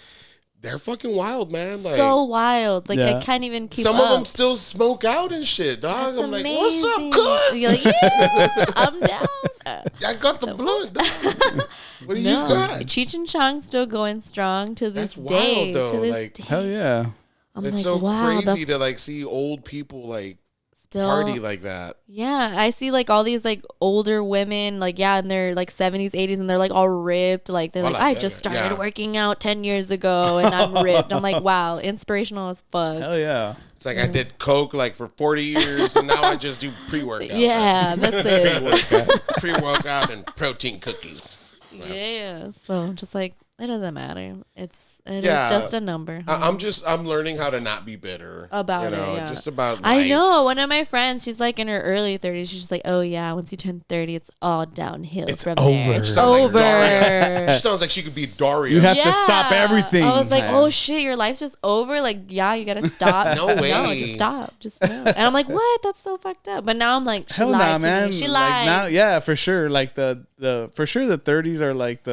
they're fucking wild, man. Like, so wild, like I can't even keep up. Some of them still smoke out and shit, dog. That's I'm like, amazing. what's up, cuz? You're like, yeah, I'm down. I got the blunt. Dog. What do you got? Cheech and Chong's still going strong to this That's day. wild, though. To this Like, day. Hell yeah. I'm it's like, so wow, crazy to like see old people like still party like that. Yeah, I see like all these like older women, like in their like 70s, 80s, and they're like all ripped. Like they're I just started working out 10 years ago and I'm ripped. I'm like, wow, inspirational as fuck. Hell yeah. It's like I did coke like for 40 years and now I just do pre-workout. Yeah, that's it. Pre-workout and protein cookies. Yeah, so just like it doesn't matter. It is just a number. I'm learning how to not be bitter about it. Yeah. Just about life. I know one of my friends. She's like in her early 30s. She's just like, oh yeah, once you turn 30, it's all downhill from there. It's over. She sounds like she could be Daria. You have to stop everything. I was like, oh shit, your life's just over. Like, yeah, you gotta stop. No way. No, just stop. Just no. And I'm like, what? That's so fucked up. But now I'm like, she hell lied nah, to man. me. She like lied. now, yeah, for sure. Like the for sure the 30s are like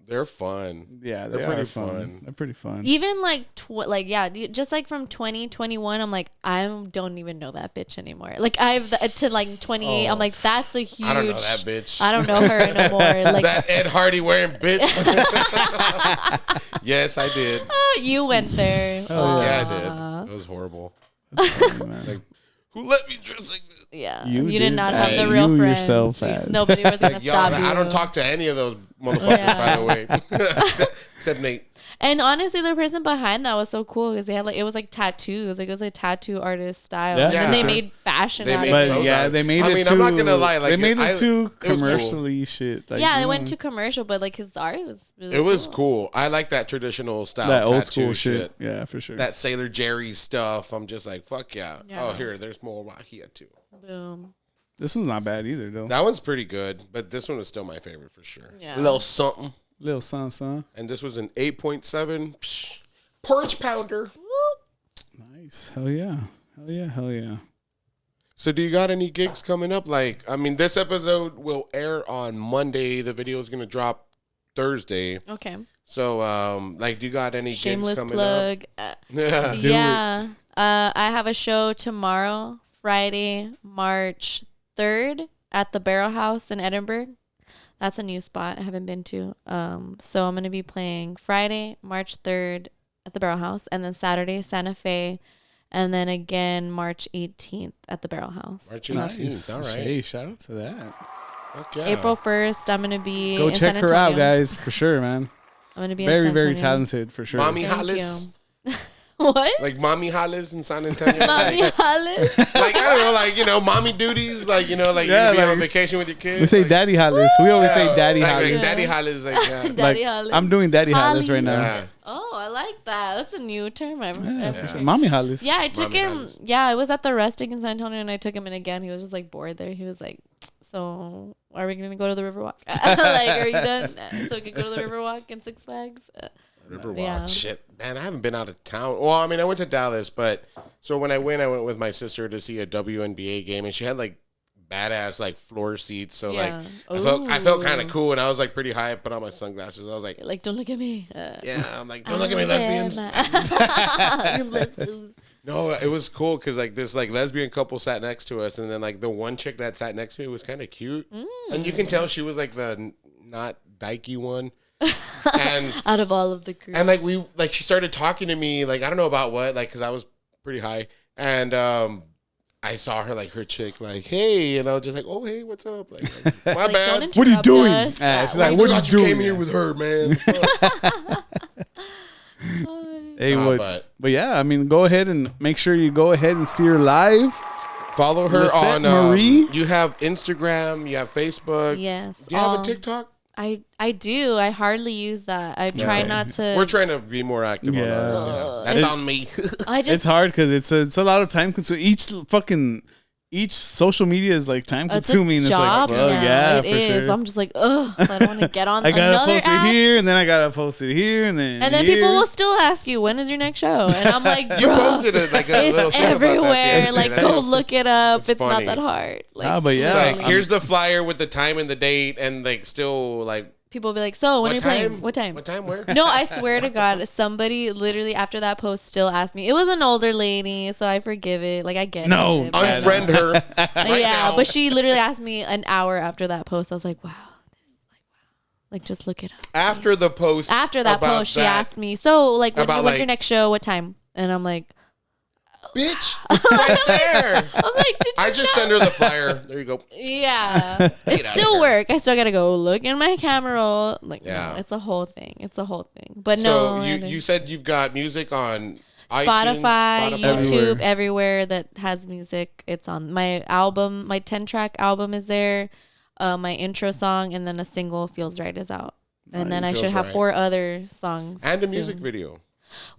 they're fun. Yeah, they're pretty fun. They're pretty fun. Even like just like from 2021, I'm like, I don't even know that bitch anymore. Like I've to like 28, I'm like, that's a huge. I don't know that bitch. I don't know her anymore. Like that Ed Hardy wearing bitch. Yes, I did. Oh, you went there. Oh yeah, I did. It was horrible. Like, who let me dress like this? Yeah, you did not have the real friends. Yourself Nobody was gonna stop you. I don't talk to any of those motherfuckers, by the way, except Nate. And honestly, the person behind that was so cool because they had like it was like tattoos, like it was like tattoo artist style. Yeah. And then they made fashion out of it. But yeah, they made it. I'm not gonna lie, like they made it too it was commercially cool. shit. Like, Yeah, it went to commercial, but like his art was really. It was cool. I like that traditional style, that old tattoo school shit. Yeah, for sure. That Sailor Jerry stuff. I'm just like, fuck yeah. Oh, there's more right here too. Boom. This one's not bad either, though. That one's pretty good, but this one is still my favorite for sure. Yeah. A little something. Little son. And this was an 8.7 porch pounder. Nice. Hell yeah. Hell yeah. So do you got any gigs coming up? Like, I mean, this episode will air on Monday. The video is going to drop Thursday. Okay. So, like, do you got any Shameless gigs coming plug. up? Yeah. I have a show tomorrow, Friday, March 3rd at the Barrel House in Edinburgh. That's a new spot I haven't been to. So I'm going to be playing Friday, March 3rd at the Barrel House, and then Saturday, Santa Fe, and then again March 18th at the Barrel House. March 18th. Nice. All right. Hey, shout out to that. Okay. April 1st, I'm going to be Go in check San her out, Antonio. guys, for sure, man. I'm going to be Very, in San very Antonio. talented, for sure. Mommy Thank Hollis. you. What? Like Mommy Hollis in San Antonio. Mommy Hollis. Like, I don't know, like, you know, mommy duties, like, you know, like Yeah, you be like, on vacation with your kids. We say like, Daddy Hollis. We always say Daddy like, Hollis. Like Daddy Hollis, like, yeah. Daddy Like, Hollis. I'm doing Daddy Hollis right now. Yeah. Oh, I like that. That's a new term. Mommy Hollis. Yeah, I took Mommy him. Hollis. Yeah, I was at the Rustic in San Antonio, and I took him in again. He was just like bored there. He was like, "So, are we gonna go to the Riverwalk? Like, are you done? So we could go to the Riverwalk and Six Flags." Riverwalk. Yeah. Shit, man, I haven't been out of town. Well, I mean, I went to Dallas, but so when I went with my sister to see a WNBA game, and she had like badass like floor seats. So Yeah. like, I felt kind of Ooh. cool, and I was like pretty high. I put on my sunglasses. I was like, Like, don't look at me. yeah, I'm like, don't look at me, lesbians. You lesbians. No, it was cool because like this like lesbian couple sat next to us, and then like the one chick that sat next to me was kind of cute, and you can tell she was like the not dykey one. And Out of all of the group. and like she started talking to me, like I don't know about what, like because I was pretty high, and I saw her like her chick like, hey, and I was just like, oh hey, what's up? Like my Like, bad. don't What are you interrupt doing? us. She's I like, what are you forgot you doing? came here with her, man. Hey, Nah, but yeah, I mean, go ahead and make sure you go ahead and see her live. Follow her Lissette on Marie. You have Instagram, you have Facebook. Yes. Do you have a TikTok? I do. I hardly use that. I try not to. We're trying to be more active on ours. Yeah. That's on me. It's hard because it's a lot of time consuming. Each social media is like time consuming. It's a it's job like, well, now. yeah, It for is. sure. I'm just like, ugh, I don't want to get on I gotta another post app. it here, and then I gotta post it here, and then People here. will still ask you, when is your next show? And I'm like, You bro, posted it like a little it's thing about that the everywhere. other day. Like, That's go so- look it up. it's It's funny. not that hard. Like, but yeah. It's like, literally. here's the flyer with the time and the date, and like still like. People will be like, so when are you playing? What time? What time? Where? No, I swear to God, somebody literally after that post still asked me. It was an older lady, so I forgive it. Like, I get No, it. but- Unfriend her. Right yeah, now. but she literally asked me an hour after that post. I was like, wow. Like, just look it up. After the post. After that about post, she that, asked me, so, like, About, when's your like- next show? What time? And I'm like, Bitch, right there. I'm like, did you I just know? send her the flyer. There you go. Yeah. It Get outta still here. work. I still got to go look in my camera roll. Like, Yeah. no, it's a whole thing. It's a whole thing. But So no. you said you've got music on Spotify, iTunes, YouTube, everywhere that has music, it's on. My album, my 10-track album is there. My intro song, and then a single, Feels Right, is out. And then I Feels should have Right. 4 other songs. and a soon. music video.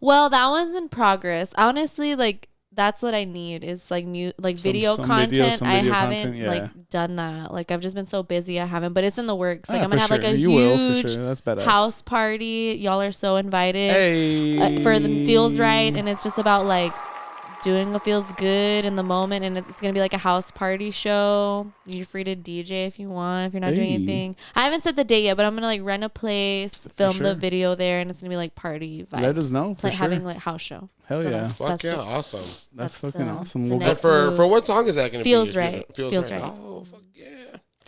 Well, that one's in progress. Honestly, like, that's what I need is like video some content. video, some I video haven't content, yeah. like done that. Like, I've just been so busy. I haven't, but it's in the works. Like, Ah, I'm gonna for have like a sure. You will, for huge sure. That's badass. house party. Y'all are so invited. Hey. For the Feels Right, and it's just about like doing what feels good in the moment, and it's gonna be like a house party show. You're free to DJ if you want, if you're not doing Hey. anything. I haven't set the date yet, but I'm gonna like rent a place, film sure. the video there, and it's gonna be like party vibes. Let us know, for Having sure. like house show. Hell yeah. that's- Fuck that's yeah, it. awesome. That's That's fucking the- awesome. the We'll And next for move. what song is that going to be? Feels Right. Feels Right. Oh, fuck yeah.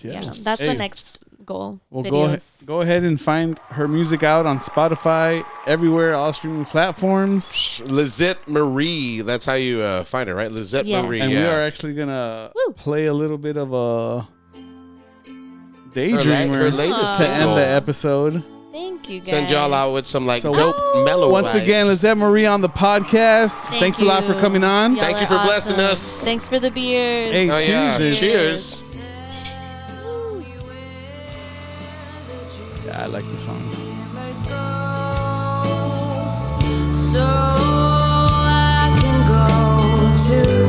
Yeah, that's Hey. the next goal. Well, Videos. go ahead and find her music out on Spotify, everywhere, all streaming platforms. Lissette Marie. That's how you find it, right? Lissette Yeah. Marie. And yeah. we are actually gonna Woo. play a little bit of a her Daydreamer latest to end single. the episode. Thank you guys. Send y'all out with some like So dope mellow Once vibes. again, Lissette Marie on the podcast. Thank Thanks a lot for you. coming on. Y'all Thank you are for blessing awesome. us. Thanks for the beers. Hey, Oh, yeah. cheers. Cheers. Yeah, I like the song. So I can go to